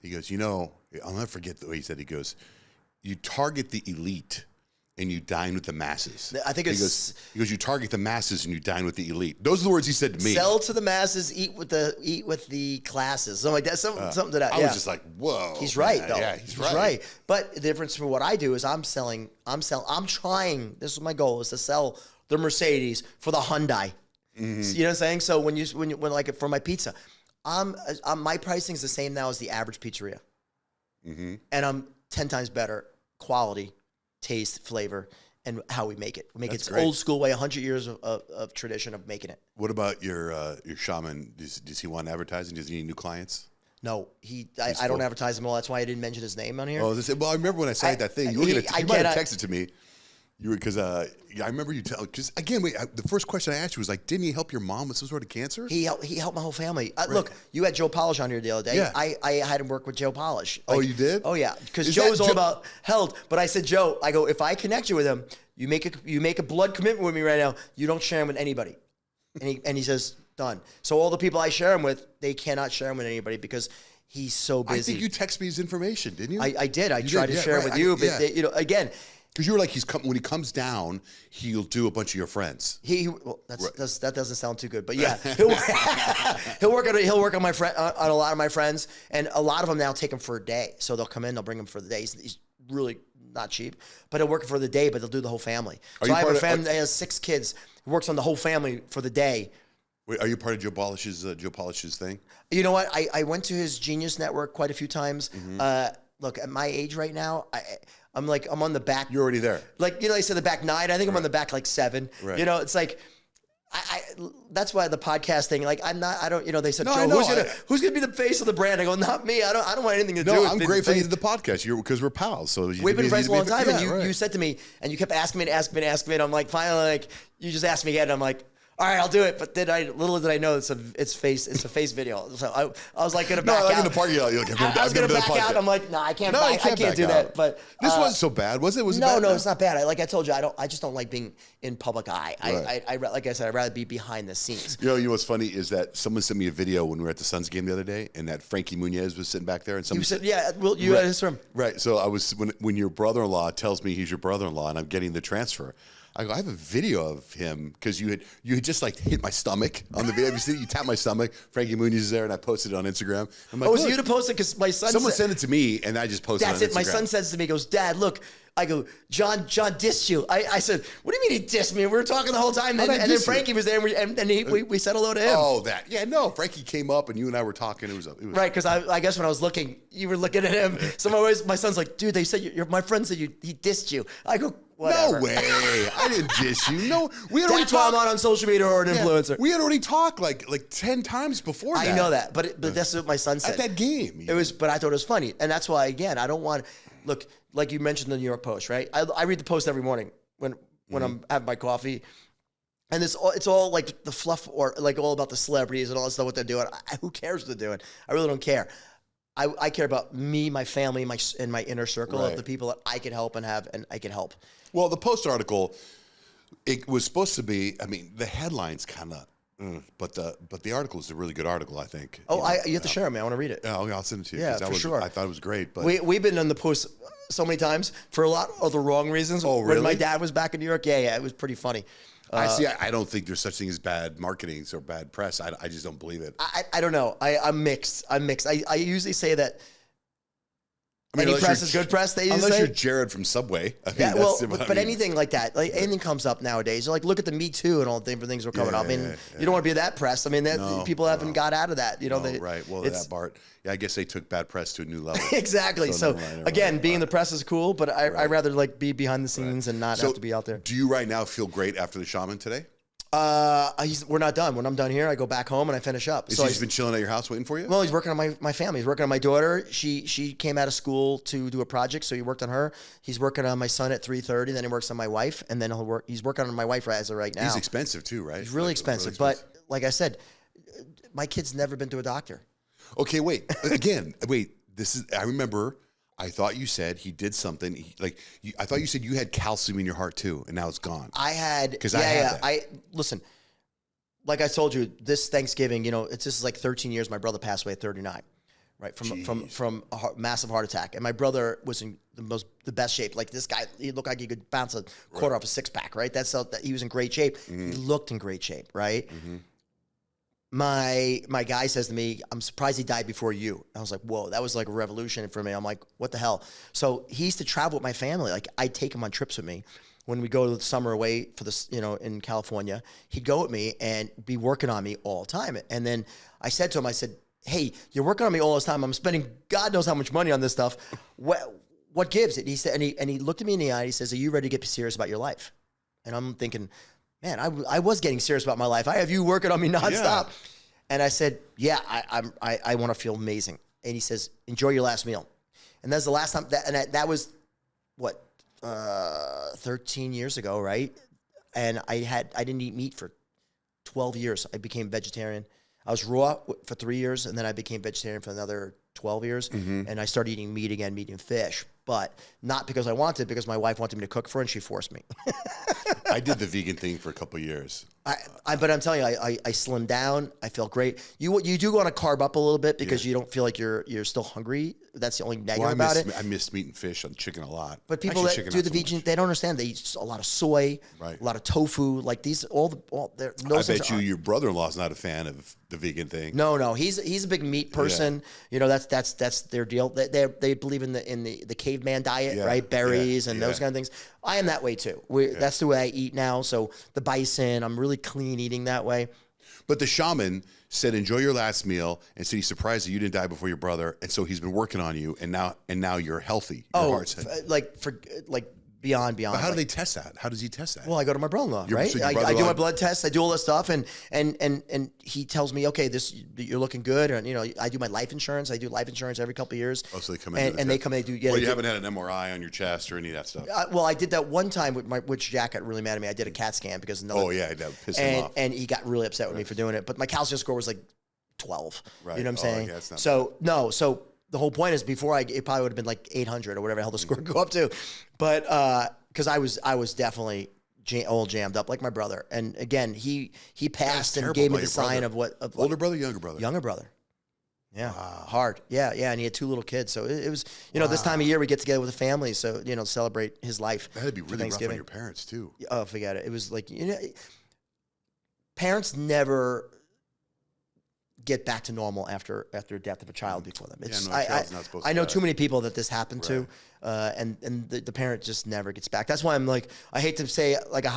I'll never forget the way he said, he goes, you target the elite and you dine with the masses. I think he goes, you target the masses and you dine with the elite. Those are the words he said to me. Sell to the masses, eat with the classes. Something like that. Something to that. I was just like, whoa. He's right, though. Yeah, he's right. But the difference from what I do is I'm trying, this is my goal, is to sell the Mercedes for the Hyundai. Mm-hmm. So, you know what I'm saying? So when like for my pizza, my pricing is the same now as the average pizzeria. Mm-hmm. And I'm 10 times better quality, taste, flavor, and how we make it. We make it old school way, 100 years of tradition of making it. What about your shaman? Does he want advertising? Does he need new clients? No, I don't advertise him all. That's why I didn't mention his name on here. Oh, I remember when I said that thing. You might have texted to me. Because I remember you because again, the first question I asked you was like, didn't he help your mom with some sort of cancer? He helped my whole family. Right. Look, you had Joe Polish on here the other day. Yeah. I had him work with Joe Polish. Like, oh, you did? Oh yeah, because Joe is all about health. But I said, Joe, I go, if I connect you with him, you make a blood commitment with me right now. You don't share him with anybody. And he says, done. So all the people I share him with, they cannot share him with anybody because he's so busy. I think you texted me his information, didn't you? I did. I tried to share it with you, but again. Because you were like, when he comes down, he'll do a bunch of your friends. That doesn't sound too good, but yeah, he'll work on my friend on a lot of my friends, and a lot of them now take him for a day. So they'll come in, they'll bring him for the day. He's really not cheap, but he'll work for the day, but they'll do the whole family. So I have a friend that has 6 kids who works on the whole family for the day. Wait, are you part of Joe Polish's thing? You know what? I went to his Genius Network quite a few times. Mm-hmm. Look, at my age right now, I'm on the back. You're already there. Like, they said the back 9. I think I'm on the back like 7. Right. It's like, that's why the podcast thing, like they said, Joe, who's gonna be the face of the brand? I go, not me. I don't want anything to do with it. No, I'm grateful you did the podcast because we're pals. So we've been friends a long time. And you said to me, and you kept asking me. And I'm like, finally, like, you just asked me again. And I'm like, all right, I'll do it. But little did I know it's a face video. So I was like gonna back out. In the parking lot, I was gonna back out. I'm like, no, I can't do that. But this wasn't so bad, was it? No, it's not bad. Like I told you, I just don't like being in public eye. Right. I like I said, I'd rather be behind the scenes. You know what's funny is that someone sent me a video when we were at the Suns game the other day, and that Frankie Muniz was sitting back there, and someone said, "Yeah, well, you had his room." Right. So I was when your brother-in-law tells me he's your brother-in-law, and I'm getting the transfer. I go, I have a video of him because you had just like hit my stomach on the video. You tapped my stomach. Frankie Muniz is there, and I posted it on Instagram. I'm like, was it you to post it? Because my son sent it to me, and I just posted it on Instagram. That's it. My son says to me, he goes, Dad, look. I go, John dissed you. I said, what do you mean he dissed me? We were talking the whole time. And then Frankie was there, and we said hello to him. Oh, that. Yeah, no. Frankie came up, and you and I were talking. It was right, because I guess when I was looking, you were looking at him. My son's like, dude, they said, my friend said he dissed you. I go, whatever. No way. I didn't diss you. No, we had already talked. That's why I'm on social media or an influencer. We had already talked like 10 times before that. I know that, but that's what my son said. At that game. But I thought it was funny. And that's why, again, I don't want, look, like you mentioned the New York Post, right? I read the Post every morning when I'm having my coffee. And it's all like the fluff or like all about the celebrities and all that stuff, what they're doing. Who cares what they're doing? I really don't care. I care about me, my family, and my inner circle of the people that I can help and I can help. Well, the Post article, it was supposed to be, I mean, the headline's kind of, but the article is a really good article, I think. Oh, you have to share it, man. I want to read it. Yeah, I'll send it to you. Yeah, for sure. I thought it was great. But we've been on the Post so many times for a lot of the wrong reasons. Oh, really? When my dad was back in New York, yeah, it was pretty funny. I see. I don't think there's such thing as bad marketing or bad press. I just don't believe it. I don't know. I'm mixed. I usually say that any unless press you're is good press, they used to Unless say. you're Jared from Subway. I mean, Yeah, that's well, about- but anything like that, like anything comes up nowadays. Like, look at the Me Too and all the different things were coming up. I mean, you don't want to be that press. I mean, that people haven't got out of that. You know, Oh, right. Well, that part. Yeah, I guess they took bad press to a new level. Exactly. So never mind. again, being in the press is cool, but I'd rather like be behind the scenes and not have to be out there. Do you right now feel great after the Shaman today? We're not done. When I'm done here, I go back home and I finish up. Is he just been chilling at your house waiting for you? Well, he's working on my family. He's working on my daughter. She came out of school to do a project, so he worked on her. He's working on my son at 3:30. Then he works on my wife, and then he's working on my wife as of right now. He's expensive too, right? He's really expensive. But like I said, my kid's never been to a doctor. Okay, wait. Again, wait. This is. I remember. I thought you said he did something. I thought you said you had calcium in your heart too, and now it's gone. I had because I had that. Listen. Like I told you, this Thanksgiving, this is like 13 years. My brother passed away at 39, right? From a massive heart attack. And my brother was in the best shape. Like this guy, he looked like he could bounce a quarter off a six pack, right? He was in great shape. Mm-hmm. He looked in great shape, right? Mm-hmm. My guy says to me, I'm surprised he died before you. I was like, whoa, that was like a revolution for me. I'm like, what the hell? So he used to travel with my family. Like I'd take him on trips with me. When we go to the summer away for this, in California, he'd go with me and be working on me all the time. And then I said to him, I said, hey, you're working on me all this time. I'm spending God knows how much money on this stuff. What gives it? He said, and he looked at me in the eye. He says, are you ready to get serious about your life? And I'm thinking, man, I was getting serious about my life. I have you working on me nonstop. Yeah. And I said, yeah, I want to feel amazing. And he says, enjoy your last meal. And that's the last time that was what? 13 years ago, right? And I didn't eat meat for 12 years. I became vegetarian. I was raw for 3 years, and then I became vegetarian for another 12 years. Mm-hmm. And I started eating meat again, meat and fish. But not because I wanted, because my wife wanted me to cook for her, and she forced me. I did the vegan thing for a couple of years. But I'm telling you, I slimmed down. I felt great. You do want to carb up a little bit because you don't feel like you're still hungry. That's the only negative about it. I miss meat and fish and chicken a lot. But people that do the vegan, they don't understand. They eat a lot of soy, a lot of tofu. Like these, I bet your brother-in-law's not a fan of the vegan thing. No, he's a big meat person. Yeah. That's their deal. They believe in the caveman diet, right? Berries and those kind of things. I am that way too. That's the way I eat now. So the bison, I'm really clean eating that way. But the Shaman said, enjoy your last meal, and said he's surprised that you didn't die before your brother, and so he's been working on you, and now you're healthy. Your heart's beyond. But how do they test that? How does he test that? Well, I go to my brother-in-law, right? So I do my blood tests. I do all this stuff, and he tells me, okay, you're looking good, and I do my life insurance. I do life insurance every couple of years. Oh, so they come in and they come in. They do. Yeah. Well, you haven't had an MRI on your chest or any of that stuff. Well, I did that one time which Jack got really mad at me. I did a CAT scan because that pissed him off, and he got really upset with me for doing it. But my calcium score was like 12. Right. You know what I'm saying? Yeah, it's not so so the whole point is before it probably would have been like 800 or whatever the hell the score would go up to, but because I was definitely all jammed up like my brother. And again, he passed and gave me the sign of what older brother, younger brother, younger brother. Yeah, wow. Hard. Yeah, and he had 2 little kids, so it was this time of year we get together with the family, so celebrate his life. That had to be really rough on your parents too. Oh, forget it. It was like parents never get back to normal after the death of a child before them. I know too many people that this happened to, and the parent just never gets back. That's why I'm like, I hate to say like a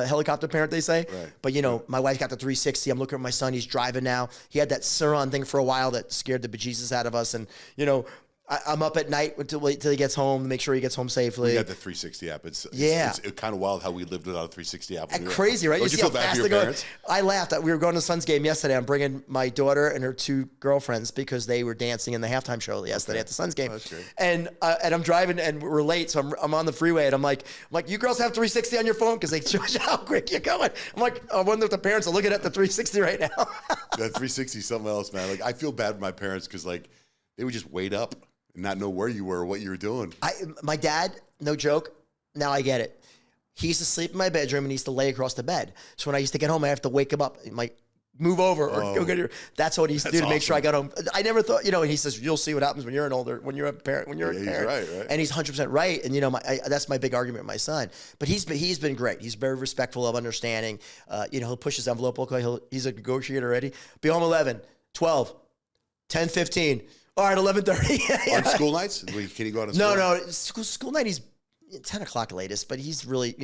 helicopter parent, they say, but my wife got the 360. I'm looking at my son. He's driving now. He had that Suron thing for a while that scared the bejesus out of us, and I'm up at night until he gets home to make sure he gets home safely. We got the 360 app. It's kind of wild how we lived without a 360 app. Crazy, right? Don't you feel bad for your parents? I laughed. We were going to the Suns game yesterday. I'm bringing my daughter and her 2 girlfriends because they were dancing in the halftime show yesterday at the Suns game. That's great. And I'm driving and we're late, so I'm on the freeway and I'm like, you girls have 360 on your phone because they show you how quick you're going. I'm like, I wonder if the parents are looking at the 360 right now. That 360 is something else, man. Like I feel bad for my parents because like they would just wait up and not know where you were or what you were doing. My dad, no joke, now I get it. He used to sleep in my bedroom and he used to lay across the bed. So when I used to get home, I have to wake him up. move over or go get your. That's what he used to do to make sure I got home. I never thought, and he says, you'll see what happens when you're a parent, when you're a parent. Right. And he's 100% right. And, that's my big argument with my son. But he's been great. He's very respectful of understanding. He'll push his envelope. Okay, he's a negotiator already. Be home 11, 12, 10, 15. All right, 11:30. On school nights? Can he go on a school night? No. School night, he's 10 o'clock latest, but he's really,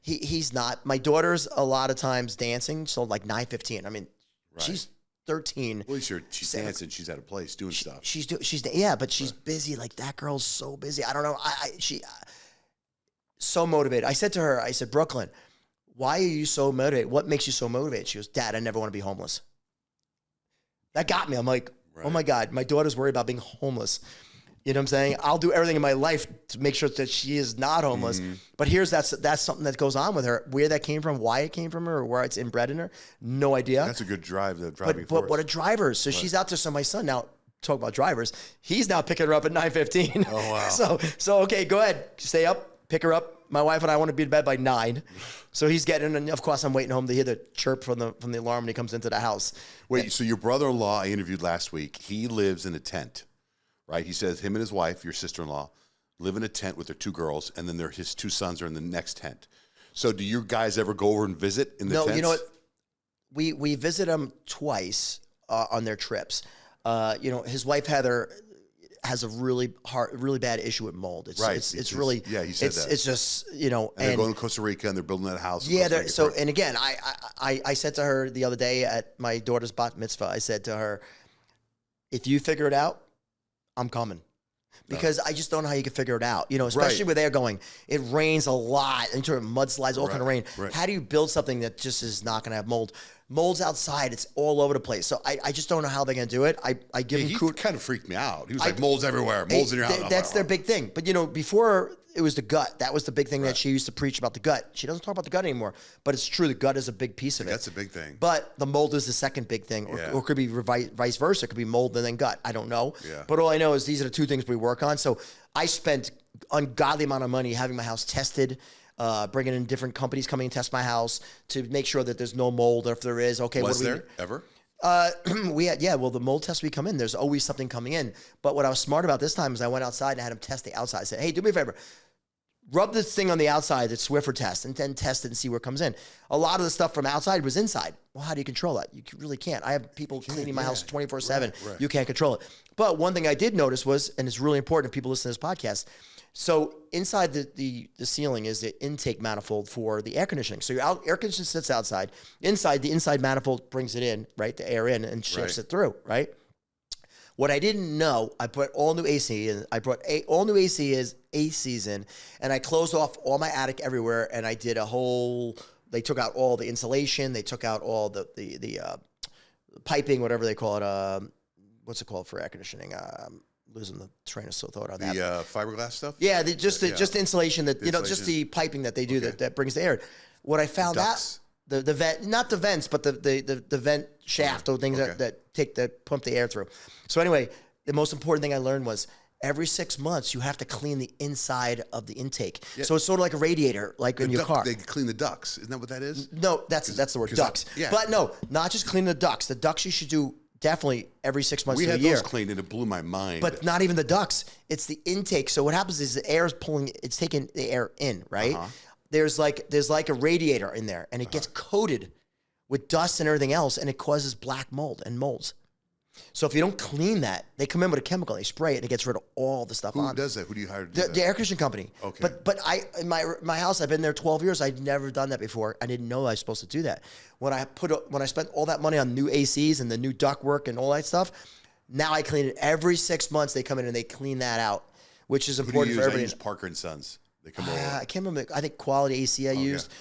he's not. My daughter's a lot of times dancing, so like 9:15. I mean, she's 13. Well, she's dancing. She's at a place doing stuff. But she's busy. Like, that girl's so busy. I don't know. She so motivated. I said to her, Brooklyn, why are you so motivated? What makes you so motivated? She goes, Dad, I never want to be homeless. That got me. I'm like, oh my God, my daughter's worried about being homeless. You know what I'm saying? I'll do everything in my life to make sure that she is not homeless. Mm-hmm. But that's something that goes on with her. Where that came from, why it came from her, or where it's inbred in her, no idea. That's a good driving force. But what a driver. So she's out there. So my son, now talk about drivers, he's now picking her up at 9:15. Oh, wow. So okay, go ahead. Stay up, pick her up. My wife and I want to be in bed by 9. So he's getting, and of course I'm waiting home to hear the chirp from the alarm when he comes into the house. Wait, so your brother-in-law I interviewed last week, he lives in a tent, right? He says him and his wife, your sister-in-law, live in a tent with their 2 girls, and then his 2 sons are in the next tent. So do you guys ever go over and visit in the tents? No, you know what? We visit them twice on their trips. His wife Heather has a really bad issue with mold. It's really, he said that. It's just, and they're going to Costa Rica and they're building that house. Yeah. And again, I said to her the other day at my daughter's bat mitzvah, I said to her, if you figure it out, I'm coming. Because I just don't know how you can figure it out. Especially where they're going. It rains a lot. Into mudslides, all kind of rain. Right. How do you build something that just is not going to have mold? Mold's outside. It's all over the place. So I just don't know how they're going to do it. I give him he kind of freaked me out. He was like, mold's everywhere. Mold's in your house. That's their big thing. But, before it was the gut. That was the big thing that she used to preach about the gut. She doesn't talk about the gut anymore. But it's true. The gut is a big piece of it. That's a big thing. But the mold is the second big thing. Or it could be vice versa. It could be mold and then gut. I don't know. Yeah. But all I know is these are the 2 things we work on. So I spent ungodly amount of money having my house tested. Bringing in different companies coming and test my house to make sure that there's no mold, or if there is, okay. Was there ever? The mold test we come in, there's always something coming in. But what I was smart about this time is I went outside and had him test the outside. I said, hey, do me a favor. Rub this thing on the outside, that Swiffer test, and then test it and see where it comes in. A lot of the stuff from outside was inside. Well, how do you control that? You really can't. I have people cleaning my house 24/7. Right. You can't control it. But one thing I did notice was, and it's really important if people listen to this podcast, so inside the ceiling is the intake manifold for the air conditioning. So your air conditioning sits outside. Inside, the inside manifold brings it in, right? The air in and shifts it through, right? What I didn't know, I put all new AC in. I brought all new ACs in, and I closed off all my attic everywhere, and I did they took out all the insulation. They took out all the piping, whatever they call it. What's it called for air conditioning? Losing the train of thought on that. The fiberglass stuff? Yeah, just the insulation that, just the piping that they do that brings the air. What I found out, the vent, not the vents, but the vent shaft or things that pump the air through. So anyway, the most important thing I learned was every 6 months you have to clean the inside of the intake. Yeah. So it's sort of like a radiator, like in your car. They clean the ducts. Isn't that what that is? No, that's the word, ducts. But no, not just cleaning the ducts. The ducts you should do definitely every 6 months to a year. We had those cleaned and it blew my mind. But not even the ducts. It's the intake. So what happens is the air is it's taking the air in, right? Uh-huh. There's like a radiator in there, and it gets coated with dust and everything else, and it causes black mold and molds. So if you don't clean that, they come in with a chemical, they spray it, and it gets rid of all the stuff on. Who does that? Who do you hire to do that? The air conditioning company. Okay. But in my house, I've been there 12 years. I'd never done that before. I didn't know I was supposed to do that. When I spent all that money on new ACs and the new ductwork and all that stuff, now I clean it every 6 months. They come in and they clean that out, which is important for everybody. I use Parker and Sons. They come over. I can't remember. I think Quality AC I used.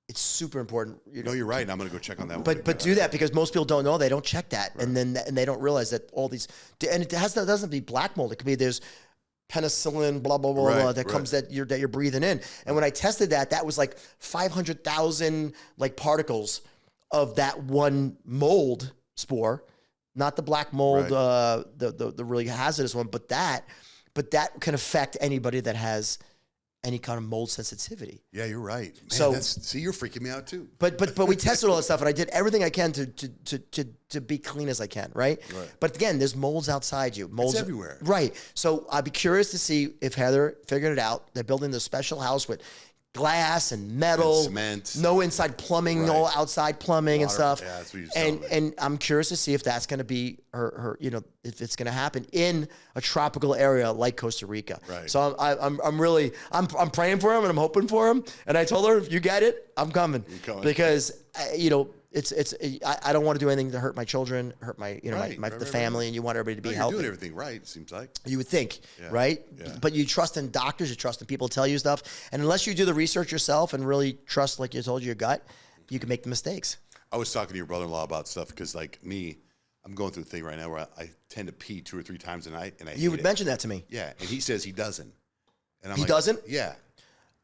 It's super important. No, you're right. And I'm going to go check on that. But do that, because most people don't know. They don't check that, and they don't realize that all these, and it doesn't have to be black mold. It could be there's penicillin, blah blah blah, blah that comes that you're breathing in. And when I tested that was like 500,000 like particles of that one mold spore, not the black mold, the really hazardous one, but that can affect anybody that has any kind of mold sensitivity. Yeah, you're right. Man, So- see, you're freaking me out too. But we tested all this stuff, and I did everything I can to be clean as I can, right? But again, there's molds outside you. Molds everywhere. Right. So I'd be curious to see if Heather figured it out. They're building this special house with glass and metal, And cement. no inside plumbing, no outside plumbing and stuff. Yeah, that's what you're telling me. And I'm curious to see if that's going to be her, if it's going to happen in a tropical area like Costa Rica. Right. So I'm praying for him and I'm hoping for him. And I told her, if you get it, I'm coming. You're coming. Because I don't want to do anything to hurt my children, hurt my the family, and you want everybody to be You're healthy. doing everything right, it seems like. You would think, right? Yeah. But you trust in doctors, you trust in people tell you stuff, and unless you do the research yourself and really trust, like you told your gut, you can make the mistakes. I was talking to your brother-in-law about stuff because, like me, I'm going through a thing right now where I tend to pee 2 or 3 times a night, and You would mention that to me. Yeah, and he says he doesn't. And I'm He like, doesn't? Yeah.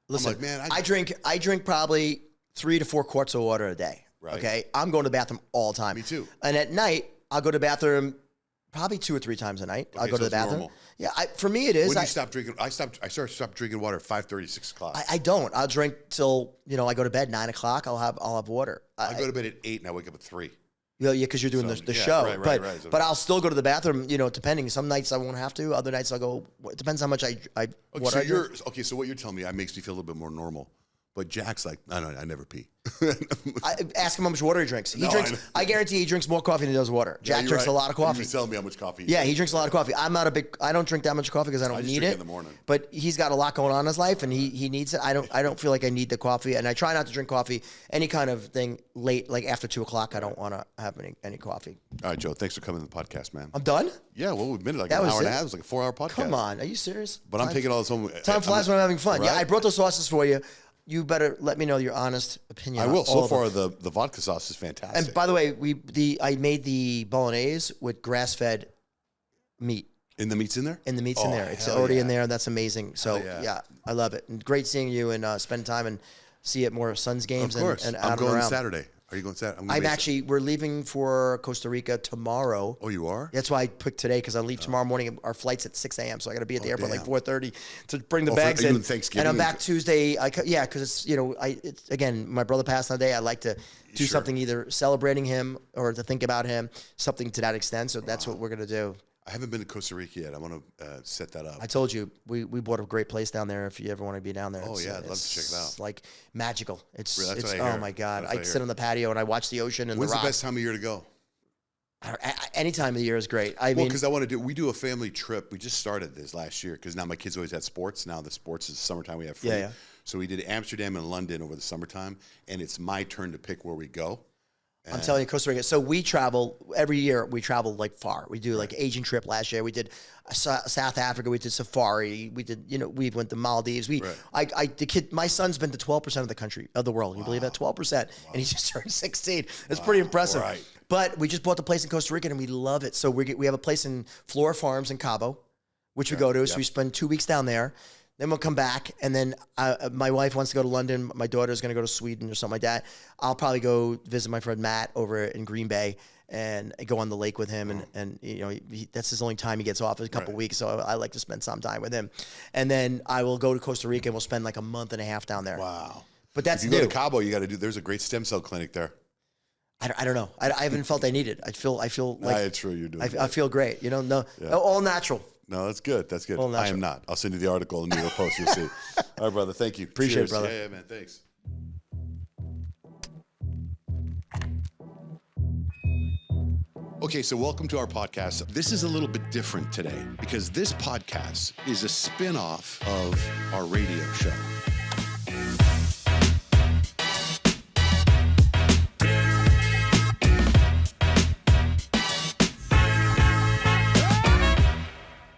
Listen, I'm like, man, I drink probably 3 to 4 quarts of water a day. Right. Okay, I'm going to the bathroom all the time. Me too. And at night, I'll go to the bathroom probably 2 or 3 times a night. I'll go to so the it's bathroom. normal. Yeah, for me it is. When do you stop drinking? I started drinking water at 5:30, 6 o'clock. I don't. I'll drink till I go to bed 9 o'clock. I'll have water. I go to bed at 8 and I wake up at 3. Yeah, because you're doing the yeah, show. right. But I'll still go to the bathroom. Depending. Some nights I won't have to. Other nights I'll go. It depends how much I water I drink. So what you're telling me makes me feel a little bit more normal. But Jack's like, I never pee. I ask him how much water he drinks. He No, drinks. I I guarantee he drinks more coffee than he does water. Jack you're drinks right. a lot of You coffee. were telling me how much coffee. Yeah, he drinks a lot of coffee. I don't drink that much coffee because I don't just need drink it in the morning. But he's got a lot going on in his life, and he needs it. I don't feel like I need the coffee, and I try not to drink coffee any kind of thing late, like after 2 o'clock. I don't want to have any coffee. All right, Joe. Thanks for coming to the podcast, man. I'm done. Yeah, well, we've been like That an was hour and it? a half. It was like a 4-hour podcast. Come on, are you serious? But I'm taking all this home. Time flies when I'm having fun. Yeah, Right? I brought those sauces for you. You better let me know your honest opinion. I on will. all So of them. far, the vodka sauce is fantastic. And by the way, I made the bolognese with grass-fed meat. And the meat's in there? And the meat's in there. It's hell already yeah. in there, and that's amazing. So yeah. I love it. And great seeing you and spend time and see it more Suns games Of course. and I'm out going and around. Saturday. Are you going Saturday? We're leaving for Costa Rica tomorrow. Oh, you are? That's why I picked today, because I leave tomorrow morning. Our flight's at 6 a.m., so I got to be at the airport damn. like 4:30 to bring the Oh, bags are you in. doing Thanksgiving? And I'm back Tuesday. Because it's again, my brother passed on the day. I like to do something, either celebrating him or to think about him, something to that extent. So that's what we're gonna do. I haven't been to Costa Rica yet. I want to set that up. I told you we bought a great place down there. If you ever want to be down there, Oh, yeah, I'd love to check it out. It's like magical. It's Really, that's it's what I oh hear. my god! That's what I I sit hear. on the patio and I watch the ocean and When's the the rocks. best time of year to go? Any time of the year is great. I Well, mean, because we do a family trip. We just started this last year because now my kids always had sports. Now the sports is summertime. We have free. Yeah. So we did Amsterdam and London over the summertime, and it's my turn to pick where we go. I'm telling you, Costa Rica. So we travel every year. We travel like far. We do like Asian trip last year. We did South Africa. We did safari. We did, we went to Maldives. My son's been to 12% of the country of the world. You believe that? 12%, and he just turned 16. It's pretty impressive. Right. But we just bought the place in Costa Rica, and we love it. So we have a place in Flora Farms in Cabo, which we go to. So we spend 2 weeks down there. Then we'll come back, and then my wife wants to go to London. My daughter's going to go to Sweden or something like that. I'll probably go visit my friend Matt over in Green Bay and go on the lake with him. And that's his only time he gets off, is a couple weeks. So I like to spend some time with him. And then I will go to Costa Rica, and we'll spend like a month and a half down there. Wow. But that's If you new. go to Cabo, you got to do. There's a great stem cell clinic there. I don't know. I haven't felt I need it. I feel like It's true. You're doing. I feel great. All natural. No, that's good. That's good. Well, I am not. I'll send you the article in the New York Post. You'll see. All right, brother. Thank you. Appreciate Cheers. it, brother. Yeah, man. Thanks. Okay, so welcome to our podcast. This is a little bit different today because this podcast is a spin-off of our radio show.